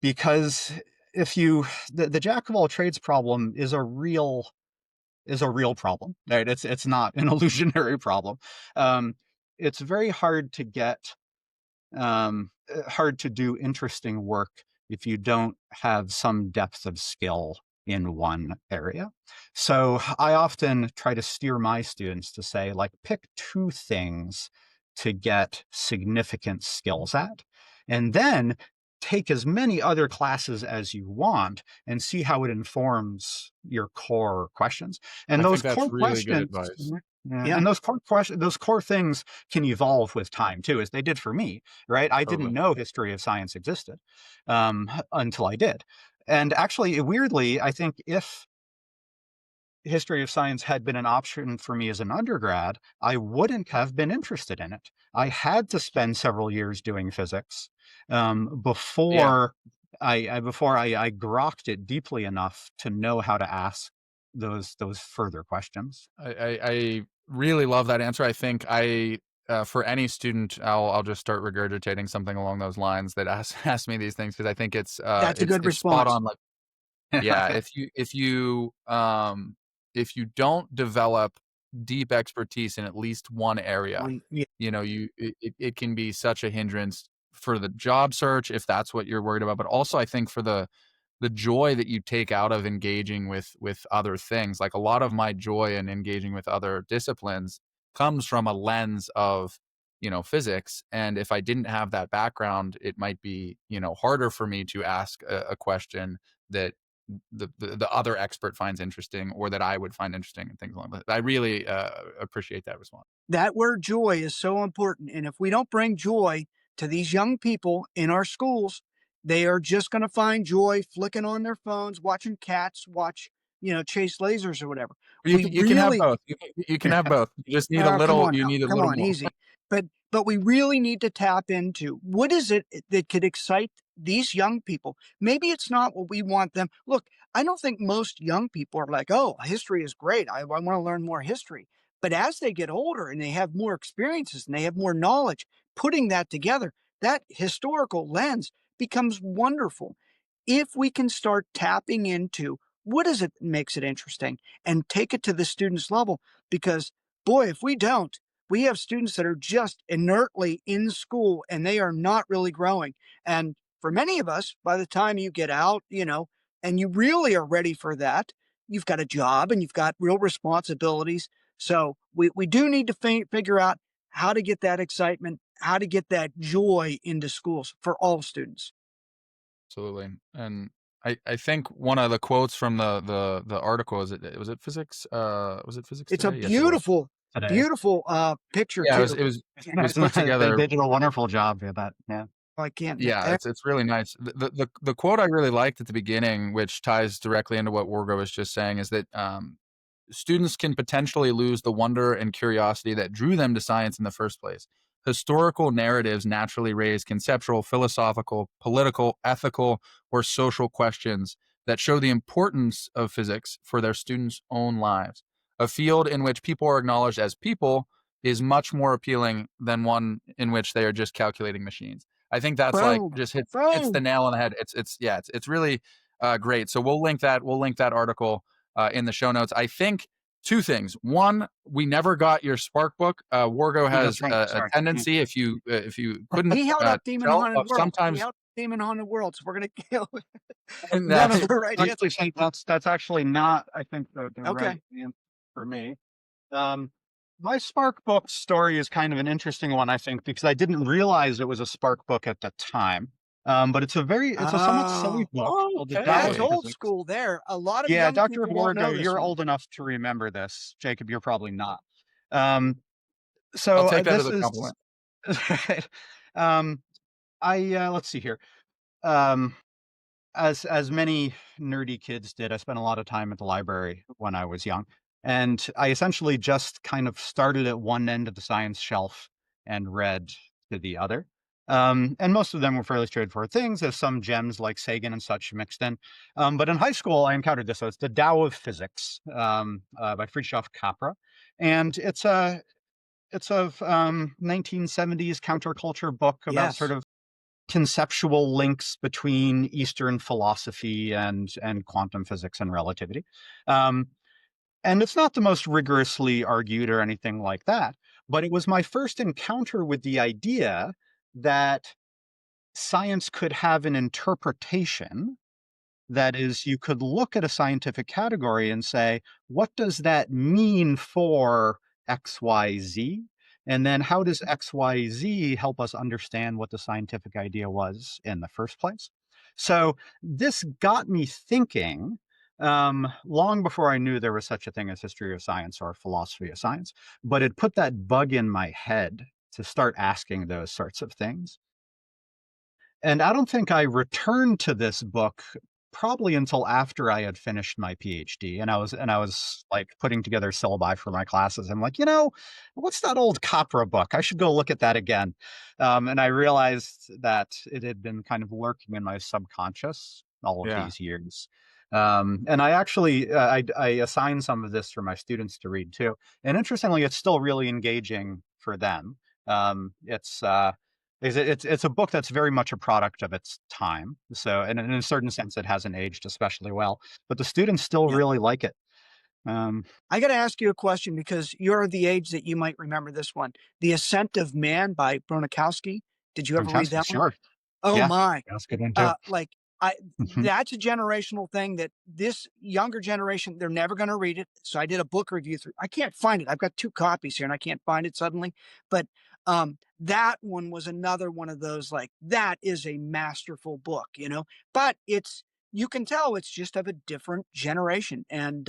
because if you the jack of all trades problem is a real problem, right? It's not an illusionary problem. Um, it's very hard to do interesting work if you don't have some depth of skill in one area. So I often try to steer my students to say, like, pick two things to get significant skills at, and then take as many other classes as you want and see how it informs your core questions. And I those think that's core really good questions, advice. yeah, Yeah. and those core things can evolve with time too, as they did for me, right? I didn't Totally. know history of science existed until I did. And actually, weirdly, I think if history of science had been an option for me as an undergrad, I wouldn't have been interested in it. I had to spend several years doing physics Yeah. before. before I grokked it deeply enough to know how to ask those further questions. I really love that answer. I think for any student, I'll just start regurgitating something along those lines that ask me these things because I think That's a good it's spot response. on. Like, yeah, if you don't develop deep expertise in at least one area, Yeah, it can be such a hindrance for the job search if that's what you're worried about, but also I think for the joy that you take out of engaging with other things. Like a lot of my joy in engaging with other disciplines comes from a lens of, physics. And if I didn't have that background, it might be, harder for me to ask a question that the other expert finds interesting or that I would find interesting and things like that. I really appreciate that response. that word joy is so important. And if we don't bring joy to these young people in our schools, they are just going to find joy flicking on their phones, watching cats watch, chase lasers or whatever. We You can have really, both. You can have both. You just need a come little. on You now, need a come little on, more. easy. But we really need to tap into what is it that could excite these young people. Maybe it's not what we want them. Look, I don't think most young people are like, oh, history is great. I want to learn more history. But as they get older and they have more experiences and they have more knowledge, putting that together, that historical lens becomes wonderful. If we can start tapping into what is it that makes it interesting and take it to the student's level, because boy, if we don't, we have students that are just inertly in school and they are not really growing. And for many of us, by the time you get out, and you really are ready for that, you've got a job and you've got real responsibilities. So we do need to figure out how to get that excitement, how to get that joy into schools for all students. Absolutely. And I think one of the quotes from the article was it physics? Was it physics It's a today? Yes, it was. beautiful, Today. beautiful picture Yeah, too. it was put They together. did a wonderful job with that. Yeah. I can't. Yeah, it's really nice. The quote I really liked at the beginning, which ties directly into what Wargo was just saying, is that students can potentially lose the wonder and curiosity that drew them to science in the first place. Historical narratives naturally raise conceptual, philosophical, political, ethical, or social questions that show the importance of physics for their students' own lives. A field in which people are acknowledged as people is much more appealing than one in which they are just calculating machines. I think that's like Boom, just hits the boom. nail on the head. It's really great. So we'll link that article in the show notes. I think two things. One, we never got your Spark book. Wargo Oh, that's has right. a Sorry. tendency, if you couldn't He held up Demon tell, Haunted of World. He sometimes, held up Demon Haunted World. So we're gonna kill and one that's of the right answers. Honestly, think that's actually not, I think, the right Okay. answer for me. Um, my Spark book story is kind of an interesting one, I think, because I didn't realize it was a Spark book at the time. But it's a somewhat silly Oh, book called The Tao that's of okay. old Physics. school there. A lot of Yeah, young Dr. people won't know Wargo, this you're one. old enough to remember this. Jacob, you're probably not. Um, I'll so take that as this a is, compliment. um, let's see here. Um, as many nerdy kids did, I spent a lot of time at the library when I was young, and I essentially just kind of started at one end of the science shelf and read to the other. And most of them were fairly straightforward things. There's some gems like Sagan and such mixed in. But in high school, I encountered this. So it's the Tao of Physics by Friedrich Capra, and it's a 1970s counterculture book about sort Yes. of conceptual links between Eastern philosophy and quantum physics and relativity. Um, and it's not the most rigorously argued or anything like that, but it was my first encounter with the idea that science could have an interpretation. That is, you could look at a scientific category and say, what does that mean for XYZ? And then how does XYZ help us understand what the scientific idea was in the first place? So this got me thinking long before I knew there was such a thing as history of science or philosophy of science, but it put that bug in my head to start asking those sorts of things. And I don't think I returned to this book probably until after I had finished my PhD, and I was like putting together syllabi for my classes. I'm like, what's that old Capra book? I should go look at that again. And I realized that it had been kind of lurking in my subconscious all of Yeah. these years. And I actually I assign some of this for my students to read too. And interestingly, it's still really engaging for them. It's a book that's very much a product of its time. So, and in a certain sense, it hasn't aged especially well, but the students still Yeah. really like it. Um, I got to ask you a question because you're the age that you might remember this one. The Ascent of Man by Bronakowski. Did you ever read Fantastic. that one? Sure. Oh Yeah. my. That's a good one too. Like I Mhm. that's a generational thing that this younger generation, they're never going to read it. So I did a book review through. I can't find it. I've got 2 copies here and I can't find it suddenly. But that one was another one of those like that is a masterful book, you know. But it's you can tell it's just of a different generation and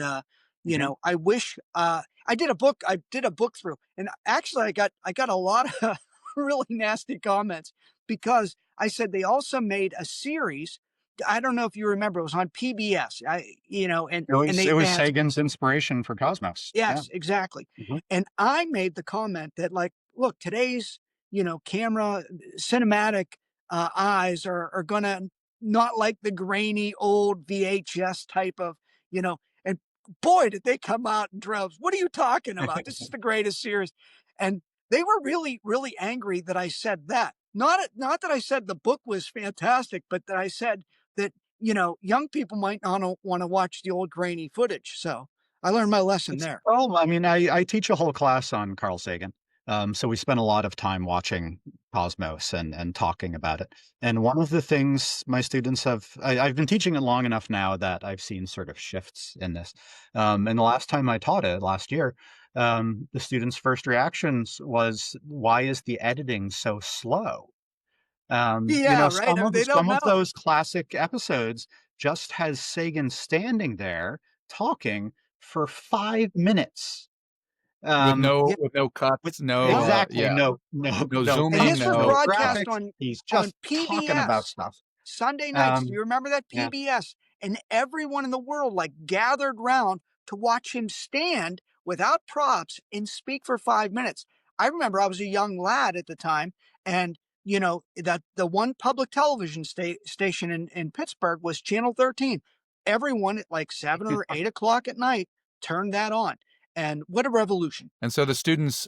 Mhm. I wish I did a book through and actually I got a lot of really nasty comments because I said they also made a series. I don't know if you remember, it was on PBS. And It was they it they was had Sagan's inspiration for Cosmos. Yeah. yes, exactly. Mhm. And I made the comment that like, look, today's camera cinematic eyes are gonna not like the grainy old VHS type of and boy did they come out in droves. What are you talking about? This is the greatest series. And they were really, really angry that I said that. Not that I said the book was fantastic, but that I said that, young people might not want to watch the old grainy footage. So I learned my lesson It's there. well, I mean, I teach a whole class on Carl Sagan. So we spend a lot of time watching Cosmos and talking about it. And one of the things my students I've been teaching it long enough now that I've seen sort of shifts in this. And the last time I taught it last year, the students' first reactions was, "Why is the editing so slow?" Yeah, right. Some I mean, of they don't some of know. those classic episodes just has Sagan standing there talking for 5 minutes. With Um, no Yeah, with no with cuts, no, no. exactly, yeah, no no And zooming, this cuts, was no no broadcast graphics. on He's on just talking about PBS stuff. Sunday nights. Do you Um, remember that yeah. PBS? And everyone in the world like gathered round to watch him stand without props and speak for 5 minutes. I remember I was a young lad at the time, and that the one public television station in Pittsburgh was Channel 13. Everyone at like 7 or 8 o'clock at night turned that on, and what a revolution! and so the students,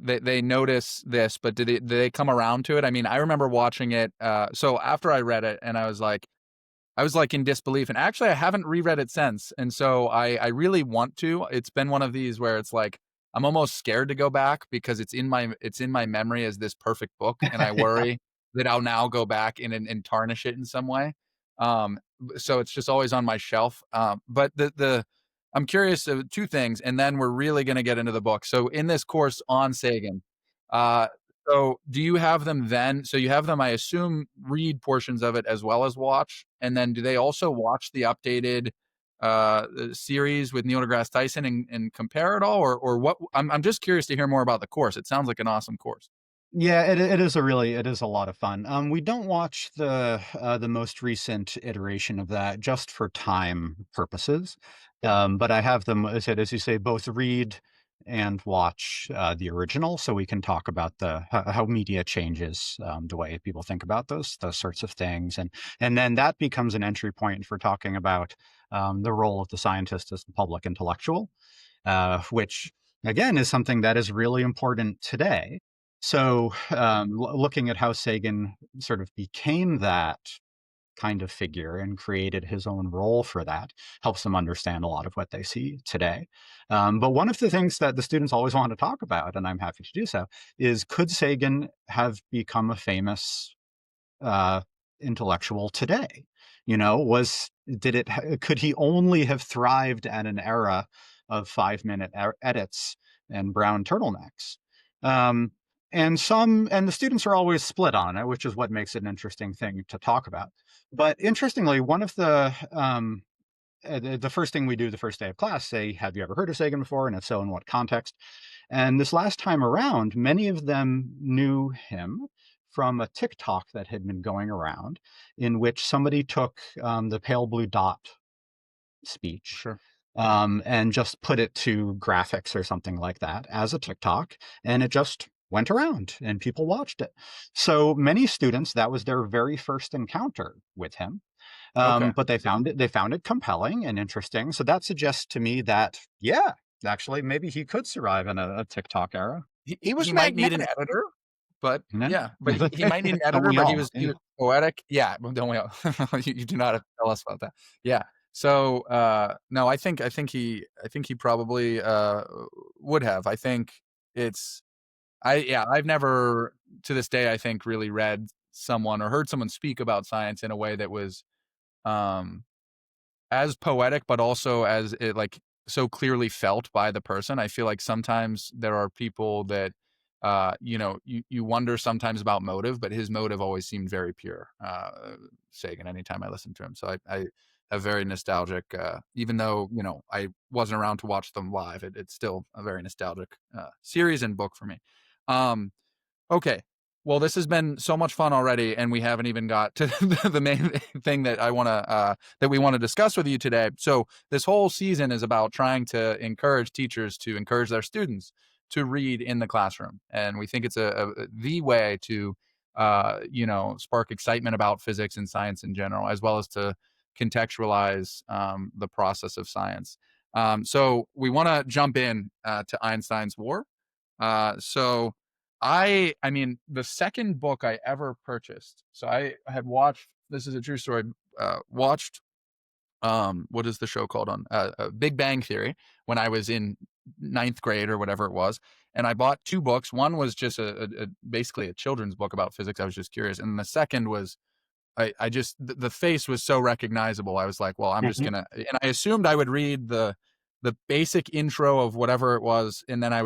they notice this, but do they come around to it? I mean, I remember watching it, so after I read it and I was like in disbelief, and actually I haven't reread it since, and so I really want to. It's been one of these where it's like I'm almost scared to go back because it's in my memory as this perfect book, and I Yeah. worry that I'll now go back and tarnish it in some way. So it's just always on my shelf. But the I'm curious of 2 things, and then we're really gonna get into the book. So in this course on Sagan, uh, so do you have them then? So you have them, I assume, read portions of it as well as watch, and then do they also watch the updated series with Neil deGrasse Tyson and compare it all, or what? I'm just curious to hear more about the course. It sounds like an awesome course. Yeah, it is a lot of fun. We don't watch the most recent iteration of that just for time purposes. But I have them, as you say, both read and watch the original, so we can talk about the how media changes the way people think about those sorts of things, and then that becomes an entry point for talking about the role of the scientist as the public intellectual, which again is something that is really important today. So, looking at how Sagan sort of became that kind of figure and created his own role for that helps them understand a lot of what they see today. But one of the things that the students always want to talk about, and I'm happy to do so, is could Sagan have become a famous uh, intellectual today? Was did it? Could he only have thrived at an era of 5 minute edits and brown turtlenecks? Um, and the students are always split on it, which is what makes it an interesting thing to talk about. But interestingly, one of the first thing we do the first day of class say, "Have you ever heard of Sagan before? And if so, in what context?" And this last time around, many of them knew him from a TikTok that had been going around, in which somebody took the pale blue dot speech Sure. and just put it to graphics or something like that as a TikTok, and it just went around and people watched it. So many students, that was their very first encounter with him. Okay. But they found it compelling and interesting. So that suggests to me that, yeah, actually, maybe he could survive in a TikTok era. He was He might need an magnetic. editor, but Yeah. yeah, but he might need an Don't editor, we but all? he was poetic. Yeah, well, don't we all? You do not have to tell us about that. Yeah. So, no, I think he probably, would have. I think it's I've never, to this day, I think, really read someone or heard someone speak about science in a way that was, um as poetic, but also as it, like, so clearly felt by the person. I feel like sometimes there are people that, you wonder sometimes about motive, but his motive always seemed very pure. Sagan, anytime I listen to him, so I have very nostalgic. Even though I wasn't around to watch them live, it's still a very nostalgic series and book for me. Um, Okay. Well, this has been so much fun already, and we haven't even got to the main thing that that we want to discuss with you today. So this whole season is about trying to encourage teachers to encourage their students to read in the classroom, and we think it's the way to spark excitement about physics and science in general, as well as to contextualize the process of science. So we want to jump in to Einstein's War. So I mean, the second book I ever purchased. So I had watched. This is a true story. Watched what is the show called on Big Bang Theory when I was in ninth grade or whatever it was, and I bought two books. One was just basically a children's book about physics. I was just curious, and the second was I just the face was so recognizable. I was like, well, I'm just Mhm. gonna, and I assumed I would read the basic intro of whatever it was, and then I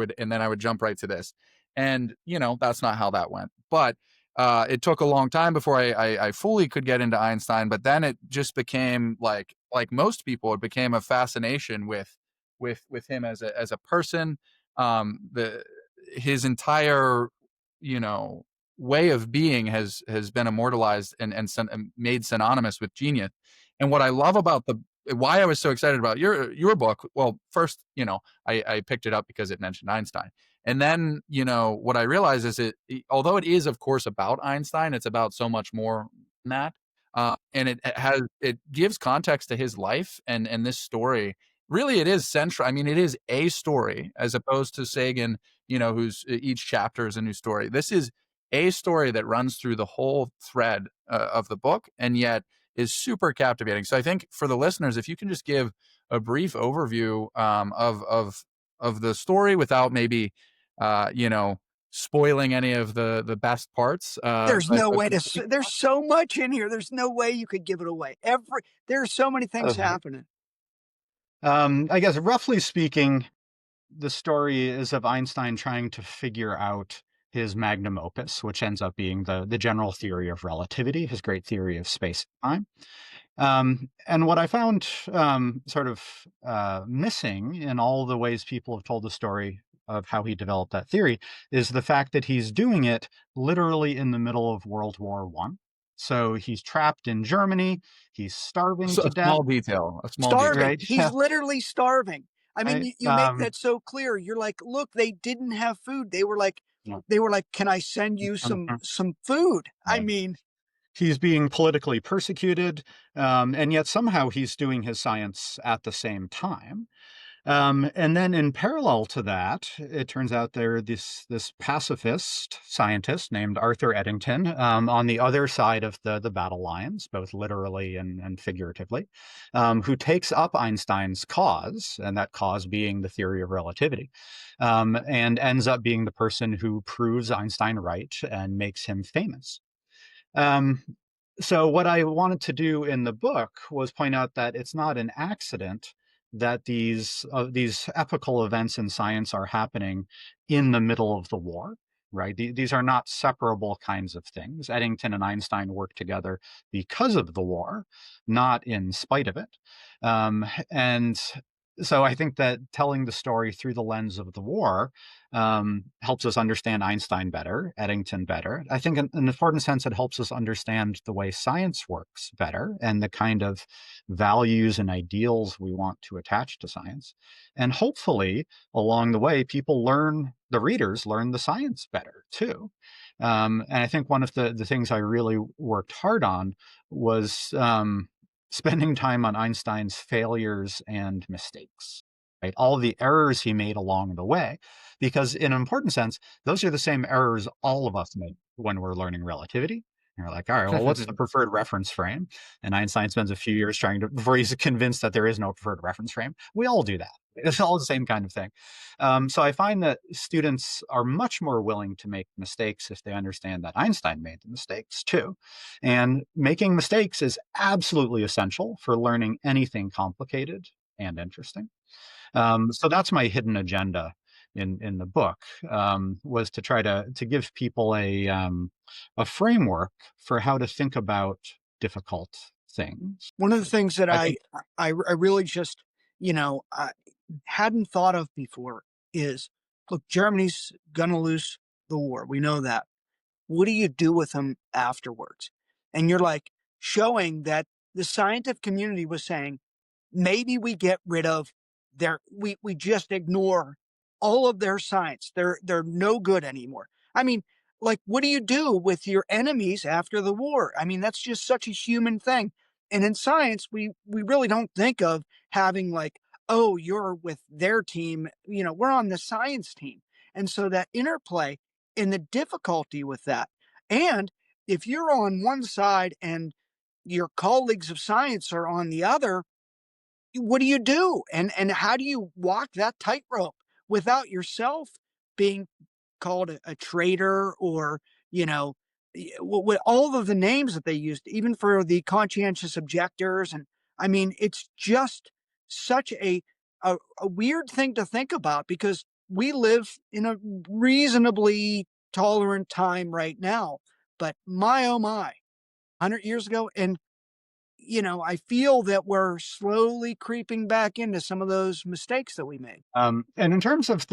would jump right to this. And that's not how that went. But it took a long time before I fully could get into Einstein. But then it just became like most people, it became a fascination with him as a person. The his entire you know way of being has been immortalized and made synonymous with genius. And what I love about the why I was so excited about your book, well, first, I picked it up because it mentioned Einstein. And then, what I realized is although it is, of course, about Einstein, it's about so much more than that. And it gives context to his life and this story. Really, it is central. I mean, it is a story as opposed to Sagan, who's each chapter is a new story. This is a story that runs through the whole thread of the book, and yet is super captivating. So I think for the listeners, if you can just give a brief overview of the story without maybe spoiling any of the best parts. There's But no way to. keep There's so much in here. There's no way you could give it away. There's so many things Uh, happening. I guess roughly speaking, the story is of Einstein trying to figure out his magnum opus, which ends up being the general theory of relativity, his great theory of space and time. And what I found sort of missing in all the ways people have told the story of how he developed that theory is the fact that he's doing it literally in the middle of World War One. So he's trapped in Germany. He's starving a to death, small detail, a small detail. Starving. right? He's literally starving. I mean, Right. you make that so clear. You're like, look, they didn't have food. They were like, can I send you some food? I Right. mean, He's being politically persecuted, and yet somehow he's doing his science at the same time. And then in parallel to that, it turns out this pacifist scientist named Arthur Eddington on the other side of the battle lines, both literally and figuratively, who takes up Einstein's cause, and that cause being the theory of relativity, and ends up being the person who proves Einstein right and makes him famous. Um, so what I wanted to do in the book was point out that it's not an accident that these epical events in science are happening in the middle of the war, right? These are not separable kinds of things. Eddington and Einstein work together because of the war, not in spite of it. And So I think that telling the story through the lens of the war helps us understand Einstein better, Eddington better. I think, in an important sense, it helps us understand the way science works better and the kind of values and ideals we want to attach to science. And hopefully, along the way, the readers learn the science better too. And I think one of the things I really worked hard on was spending time on Einstein's failures and mistakes, right? All of the errors he made along the way, because in an important sense, those are the same errors all of us make when we're learning relativity. And you're like, all right, well, what's the preferred reference frame? And Einstein spends a few years before he's convinced that there is no preferred reference frame. We all do that. It's all the same kind of thing. So I find that students are much more willing to make mistakes if they understand that Einstein made the mistakes too. And making mistakes is absolutely essential for learning anything complicated and interesting. So that's my hidden agenda in the book, was to try to give people a framework for how to think about difficult things. One of the things that I think I really just, hadn't thought of before is, look, Germany's gonna lose the war. We know that. What do you do with them afterwards? And you're like showing that the scientific community was saying, maybe we get rid of we just ignore all of their science. They're no good anymore. I mean, like, what do you do with your enemies after the war? I mean, that's just such a human thing. And in science, we really don't think of having like, oh, you're with their team, we're on the science team. And so that interplay and the difficulty with that. And if you're on one side and your colleagues of science are on the other, what do you do? And how do you walk that tightrope without yourself being called a traitor, or, with all of the names that they used, even for the conscientious objectors. And I mean, it's just such a weird thing to think about, because we live in a reasonably tolerant time right now. But my, oh my, 100 years ago. And I feel that we're slowly creeping back into some of those mistakes that we made. and in terms of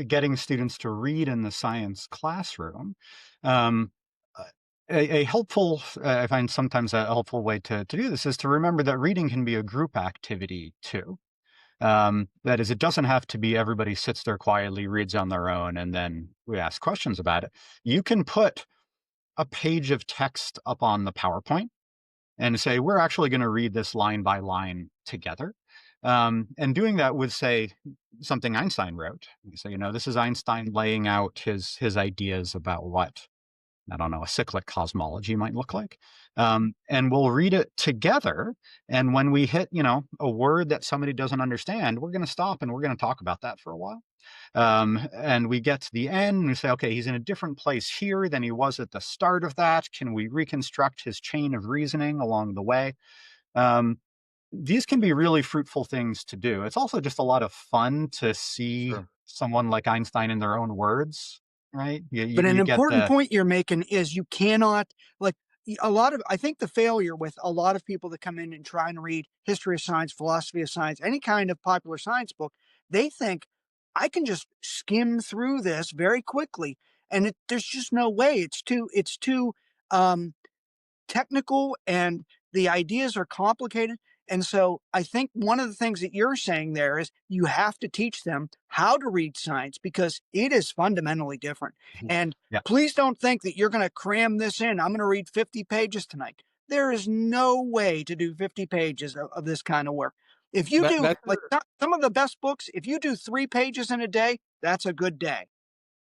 getting students to read in the science classroom, um, uh, a helpful, I find sometimes a helpful way to do this is to remember that reading can be a group activity too. That is, it doesn't have to be everybody sits there quietly, reads on their own, and then we ask questions about it. You can put a page of text up on the PowerPoint and say, we're actually going to read this line by line together. And doing that with, say, something Einstein wrote. You say, this is Einstein laying out his ideas about what, I don't know, a cyclic cosmology might look like. And we'll read it together. And when we hit, a word that somebody doesn't understand, we're going to stop and we're going to talk about that for a while. And we get to the end and we say, okay, he's in a different place here than he was at the start of that. Can we reconstruct his chain of reasoning along the way? Um, these can be really fruitful things to do. It's also just a lot of fun to see Sure. someone like Einstein in their own words, right? But an You get important the, point you're making is you cannot, like, a lot of, I think the failure with a lot of people that come in and try and read history of science, philosophy of science, any kind of popular science book, they think I can just skim through this very quickly. And there's just no way. It's too um, technical, and the ideas are complicated. And so I think one of the things that you're saying there is you have to teach them how to read science, because it is fundamentally different. And yeah. please don't think that you're going to cram this in. I'm going to read 50 pages tonight. There is no way to do 50 pages of this kind of work. If you That do, that's like, some of the best books, if you do 3 pages in a day, that's a good day.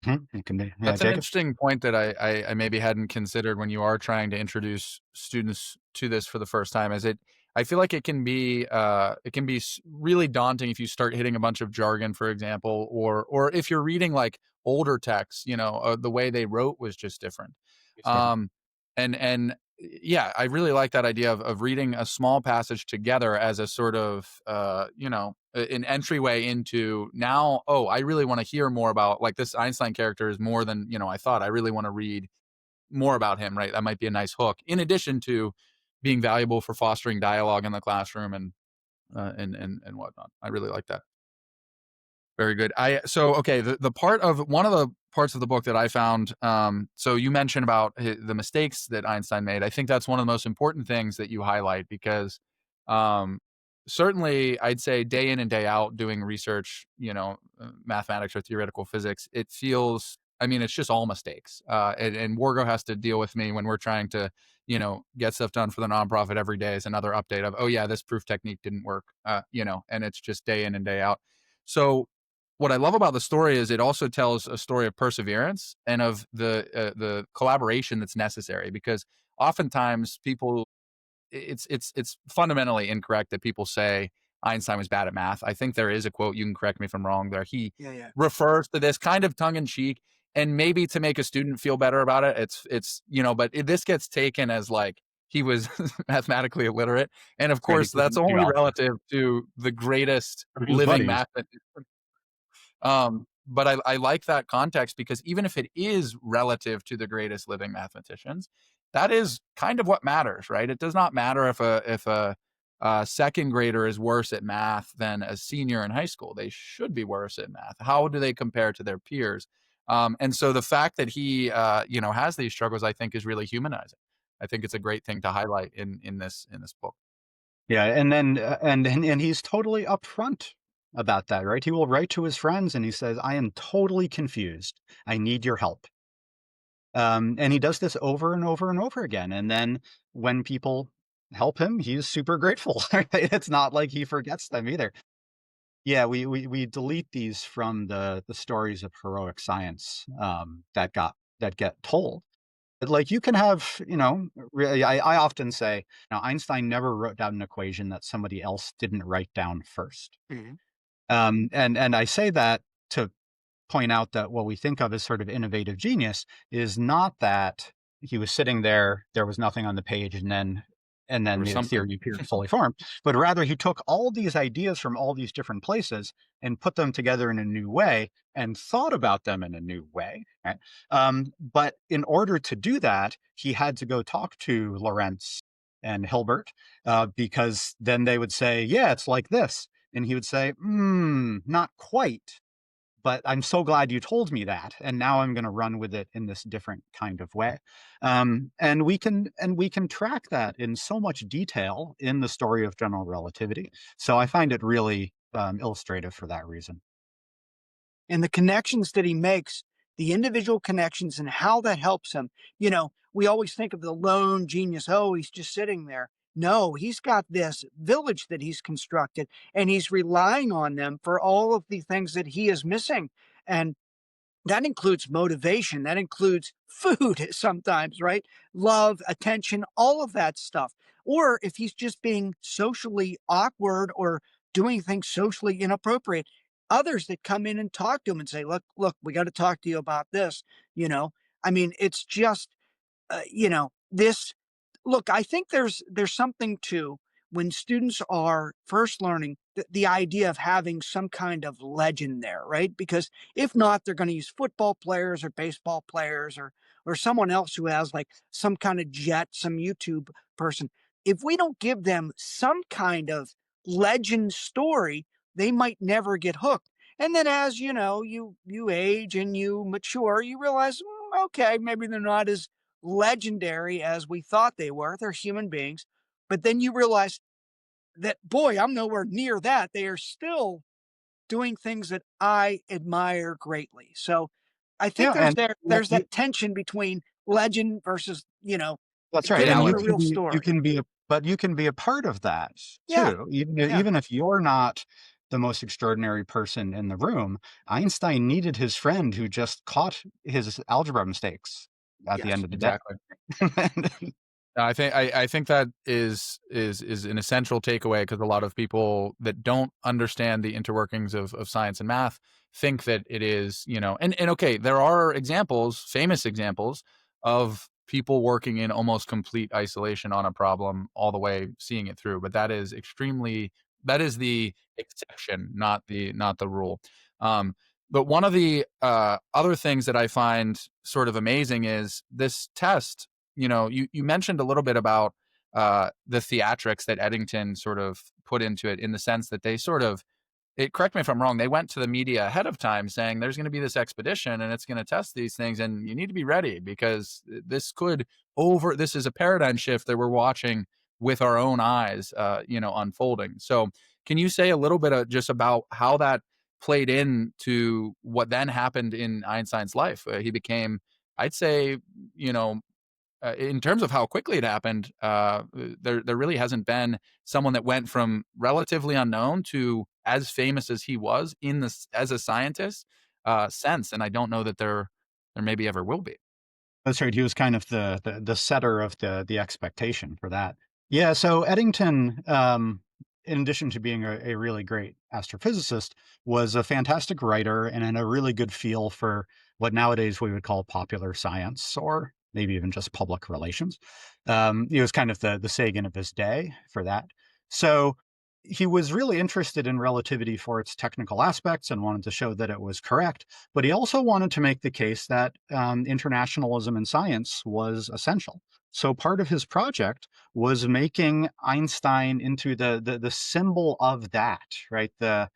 It can be, yeah, That's an Jacob. interesting point that I maybe hadn't considered when you are trying to introduce students to this for the first time. I feel like it can be really daunting if you start hitting a bunch of jargon, for example, or if you're reading like older texts, the way they wrote was just different. It's different. Um, and yeah, I really like that idea of reading a small passage together as a sort of an entryway into now. Oh, I really want to hear more about, like, this Einstein character is more than I thought. I really want to read more about him. Right, that might be a nice hook in addition to being valuable for fostering dialogue in the classroom and and whatnot. I really like that. Very good. Okay, the part of one of the parts of the book that I found, so you mentioned about the mistakes that Einstein made. I think that's one of the most important things that you highlight because um, certainly I'd say day in and day out doing research, mathematics or theoretical physics, it feels, I mean, it's just all mistakes. And Wargo has to deal with me when we're trying to, get stuff done for the nonprofit every day is another update of, oh yeah, this proof technique didn't work, and it's just day in and day out. So what I love about the story is it also tells a story of perseverance and of the collaboration that's necessary because oftentimes people it's fundamentally incorrect that people say Einstein was bad at math. I think there is a quote, you can correct me if I'm wrong, there he Yeah, yeah. refers to this kind of tongue in cheek and maybe to make a student feel better about it. But this gets taken as like he was mathematically illiterate, and of Right, he course that's couldn't do only algebra. relative to the greatest Or his living buddies. math. But I like that context because even if it is relative to the greatest living mathematicians, that is kind of what matters, right? It does not matter if a second grader is worse at math than a senior in high school. They should be worse at math. How do they compare to their peers? And so the fact that he, has these struggles, I think, is really humanizing. I think it's a great thing to highlight in this book. Yeah, and then and he's totally upfront about that, right? He will write to his friends and he says, "I am totally confused. I need your help." And he does this over and over and over again. And then when people help him, he's super grateful. Right? It's not like he forgets them either. Yeah, we delete these from the stories of heroic science that get told. But, like, you can have, really, I often say, now Einstein never wrote down an equation that somebody else didn't write down first. Mhm. And I say that to point out that what we think of as sort of innovative genius is not that he was sitting there, there was nothing on the page, and There then was the something. theory appeared fully formed, but rather he took all these ideas from all these different places and put them together in a new way and thought about them in a new way. Right? But in order to do that, he had to go talk to Lorentz and Hilbert because then they would say, "Yeah, it's like this," and he would say, not quite, but I'm so glad you told me that, and now I'm going to run with it in this different kind of way. And we can track that in so much detail in the story of general relativity. So I find it really illustrative for that reason. And the connections that he makes, the individual connections and how that helps him. We always think of the lone genius. Oh, he's just sitting there. No, he's got this village that he's constructed and he's relying on them for all of the things that he is missing. And that includes motivation, that includes food sometimes, right? Love, attention, all of that stuff. Or if he's just being socially awkward or doing things socially inappropriate, others that come in and talk to him and say, look, we got to talk to you about this, you know. I mean, it's just this look, I think there's something to when students are first learning the idea of having some kind of legend there, right? Because if not, they're going to use football players or baseball players or someone else who has like some kind of jet, some YouTube person. If we don't give them some kind of legend story, they might never get hooked. And then as you age and you mature, you realize, okay, maybe they're not as legendary as we thought they were. They're human beings. But then you realize that, boy, I'm nowhere near that. They are still doing things that I admire greatly. So I think Yeah, there's and there there's that tension between legend versus, that's right. giving And us you a Reality. can real be you story. can be a but you can be a part of that Yeah. too. Even Yeah. even if you're not the most extraordinary person in the room, Einstein needed his friend who just caught his algebra mistakes at the Yes. end of the day. Exactly. I think that is an essential takeaway because a lot of people that don't understand the interworkings of science and math think that it is, and okay, there are examples, famous examples of people working in almost complete isolation on a problem all the way seeing it through, but that is the exception, not the rule. Um, but one of the other things that I find sort of amazing is this test. You mentioned a little bit about the theatrics that Eddington sort of put into it, in the sense that they sort of, correct me if I'm wrong, they went to the media ahead of time saying there's going to be this expedition and it's going to test these things and you need to be ready because this is a paradigm shift that we're watching with our own eyes, unfolding. So can you say a little bit just about how that played into what then happened in Einstein's life? He became, I'd say, you know, in terms of how quickly it happened, there really hasn't been someone that went from relatively unknown to as famous as he was as a scientist since, and I don't know that there maybe ever will be. That's right. He was kind of the setter of the expectation for that. Yeah. So Eddington, in addition to being a really great astrophysicist, was a fantastic writer and had a really good feel for what nowadays we would call popular science, or maybe even just public relations. He was kind of the Sagan of his day for that. So he was really interested in relativity for its technical aspects and wanted to show that it was correct. But he also wanted to make the case that internationalism in science was essential. So part of his project was making Einstein into the symbol of that, right? The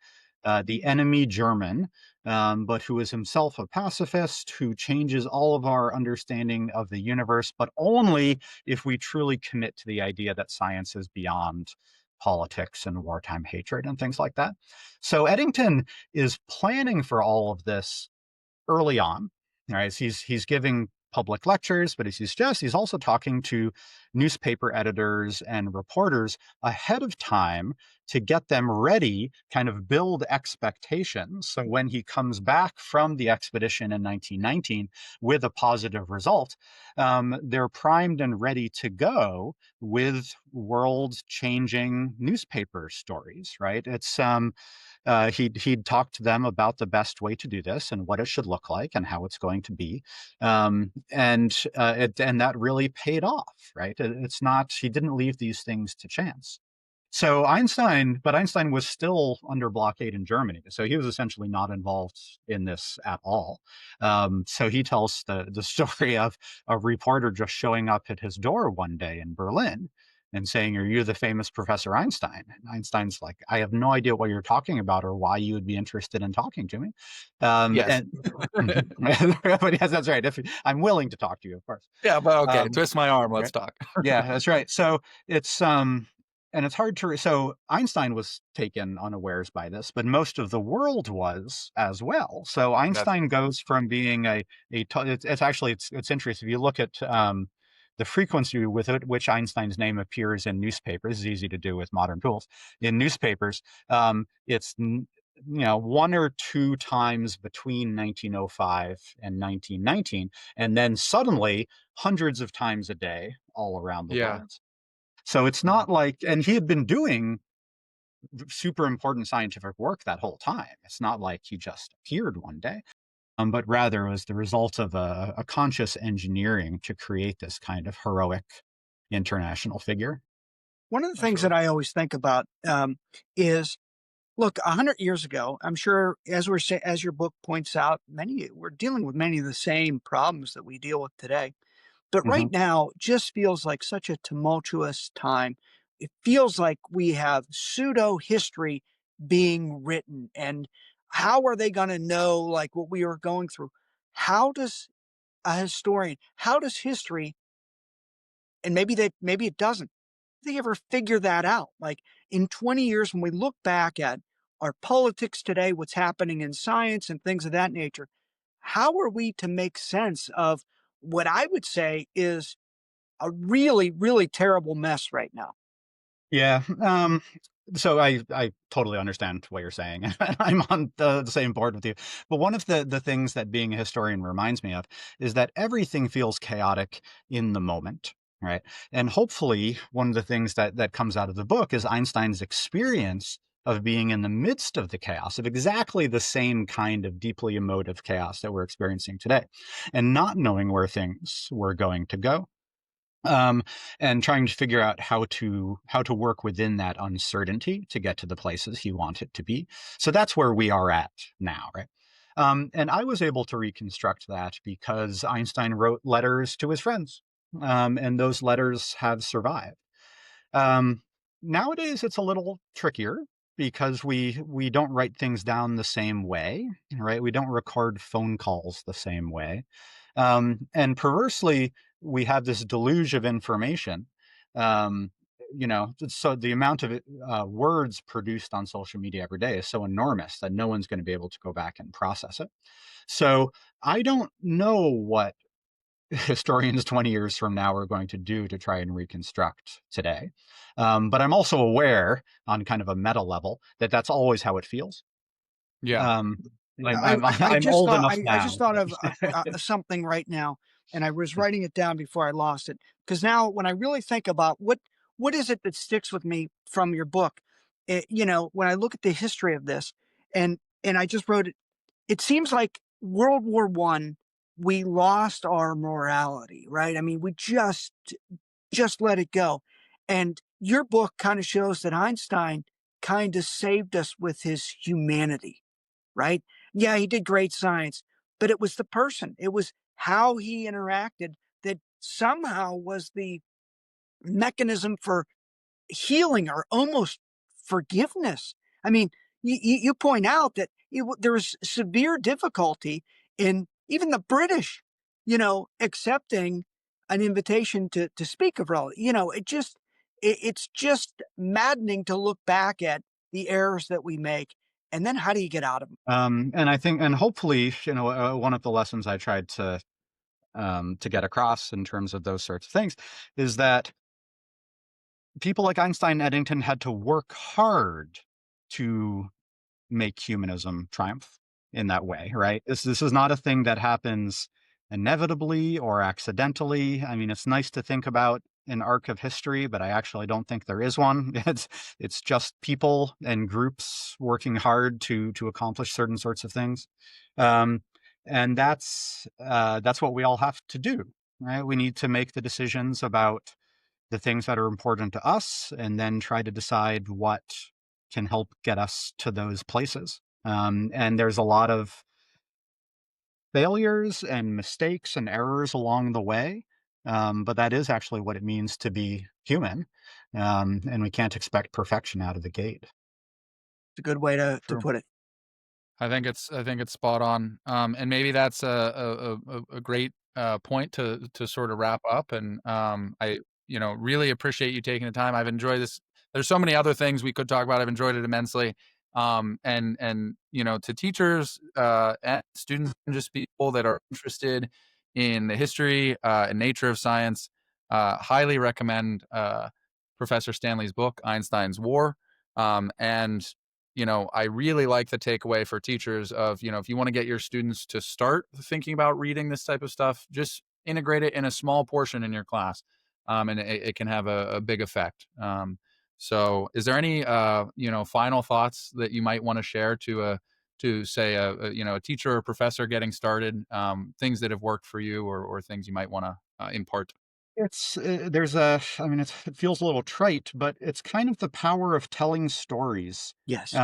enemy German, but who is himself a pacifist, who changes all of our understanding of the universe, but only if we truly commit to the idea that science is beyond politics and wartime hatred and things like that. So Eddington is planning for all of this early on. Right? He's giving public lectures, but as he suggests, he's also talking to newspaper editors and reporters ahead of time to get them ready, kind of build expectations. So when he comes back from the expedition in 1919 with a positive result, they're primed and ready to go with world-changing newspaper stories. Right? He'd talked to them about the best way to do this and what it should look like and how it's going to be, and that really paid off, right? It's not, he didn't leave these things to chance. So Einstein was still under blockade in Germany, so he was essentially not involved in this at all. So he tells the story of a reporter just showing up at his door one day in Berlin and saying, "Are you the famous Professor Einstein?" And Einstein's like, "I have no idea what you're talking about or why you would be interested in talking to me." Yes. And but yes, that's right. If I'm willing to talk to you, of course. Yeah, but okay, Um, twist my arm, let's right? talk. Yeah, that's right. So it's and it's hard to so Einstein was taken unawares by this, but most of the world was as well. So That's Einstein goes from being it's actually it's interesting if you look at the frequency with which Einstein's name appears in newspapers is easy to do with modern tools. In newspapers, it's one or two times between 1905 and 1919, and then suddenly hundreds of times a day all around the yeah. world. So it's Wow. not like, and he had been doing super important scientific work that whole time. It's not like he just appeared one day, but rather was the result of a conscious engineering to create this kind of heroic international figure. One of the That's things really that I cool. always think about is, look, 100 years ago, I'm sure, as your book points out, we're dealing with many of the same problems that we deal with today. But right Hmm. now just feels like such a tumultuous time. It feels like we have pseudo history being written. And how are they going to know, like, what we are going through? How does how does history, and maybe it doesn't, they ever figure that out? Like, in 20 years, when we look back at our politics today, what's happening in science and things of that nature, how are we to make sense of what I would say is a really, really terrible mess right now? Yeah. So I totally understand what you're saying. I'm on the same board with you. But one of the things that being a historian reminds me of is that everything feels chaotic in the moment, right? And hopefully, one of the things that comes out of the book is Einstein's experience of being in the midst of the chaos, of exactly the same kind of deeply emotive chaos that we're experiencing today, and not knowing where things were going to go, um, and trying to figure out how to work within that uncertainty to get to the places he wanted to be. So that's where we are at now, right? And I was able to reconstruct that because Einstein wrote letters to his friends, and those letters have survived. Um, Nowadays, it's a little trickier because we don't write things down the same way, right? We don't record phone calls the same way, and perversely, we have this deluge of information. Um, so the amount of words produced on social media every day is so enormous that no one's going to be able to go back and process it. So I don't know what historians 20 years from now are going to do to try and reconstruct today. But I'm also aware on kind of a meta level that that's always how it feels. Yeah. Um, I, I I'm just old thought enough I now. just thought of something right now, and I was writing it down before I lost it. Because now, when I really think about what is it that sticks with me from your book, when I look at the history of this, and I just wrote it. It seems like World War I, we lost our morality, right? I mean, we just let it go, and your book kind of shows that Einstein kind of saved us with his humanity, right? Yeah, he did great science, but it was the person, it was how he interacted that somehow was the mechanism for healing or almost forgiveness. I mean, you point out that there was severe difficulty in even the British, accepting an invitation to speak of rel. It's just maddening to look back at the errors that we make, and then how do you get out of them? And I think, and hopefully, one of the lessons I tried to get across in terms of those sorts of things is that people like Einstein and Eddington had to work hard to make humanism triumph in that way, right? This is not a thing that happens inevitably or accidentally. I mean, it's nice to think about an arc of history, but I actually don't think there is one. It's just people and groups working hard to accomplish certain sorts of things, um, and that's what we all have to do, right? We need to make the decisions about the things that are important to us and then try to decide what can help get us to those places. And there's a lot of failures and mistakes and errors along the way. But that is actually what it means to be human. And we can't expect perfection out of the gate. It's a good way to True. put it. I think it's spot on. And maybe that's a great point to sort of wrap up. And I really appreciate you taking the time. I've enjoyed this. There's so many other things we could talk about. I've enjoyed it immensely. And to teachers and students and just people that are interested in the history and nature of science, highly recommend Professor Stanley's book, Einstein's War. And I really like the takeaway for teachers of, if you want to get your students to start thinking about reading this type of stuff, just integrate it in a small portion in your class. And it can have a big effect. So is there any, final thoughts that you might want to share to say a teacher or professor getting started, things that have worked for you or things you might want to impart? I mean, it feels a little trite, but it's kind of the power of telling stories. Yes.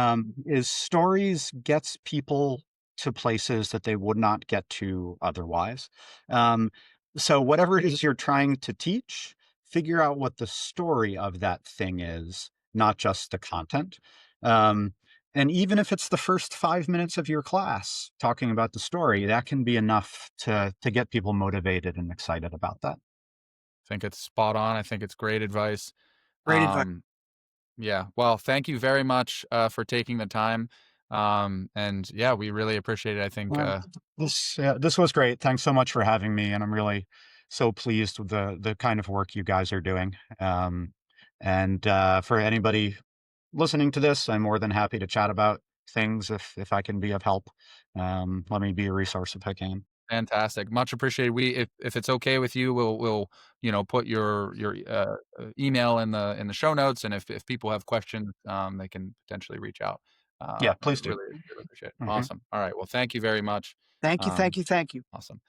Is stories gets people to places that they would not get to otherwise. Um, so whatever it is you're trying to teach, figure out what the story of that thing is, not just the content. Um, and even if it's the first 5 minutes of your class talking about the story, that can be enough to get people motivated and excited about that. Think it's spot on. I think it's great advice. Great advice. Um, Yeah. Well, thank you very much for taking the time. And yeah, we really appreciate it. I think, Well, this was great. Thanks so much for having me, and I'm really so pleased with the kind of work you guys are doing. And for anybody listening to this, I'm more than happy to chat about things if I can be of help. Let me be a resource if I can. fantastic. Much appreciated. If it's okay with you, we'll put your email in the show notes, and if people have questions, they can potentially reach out. Yeah, please do. Really, really appreciate it. Mhm. Awesome. All right. Well, thank you very much. Thank you, thank Um, you, thank you. awesome.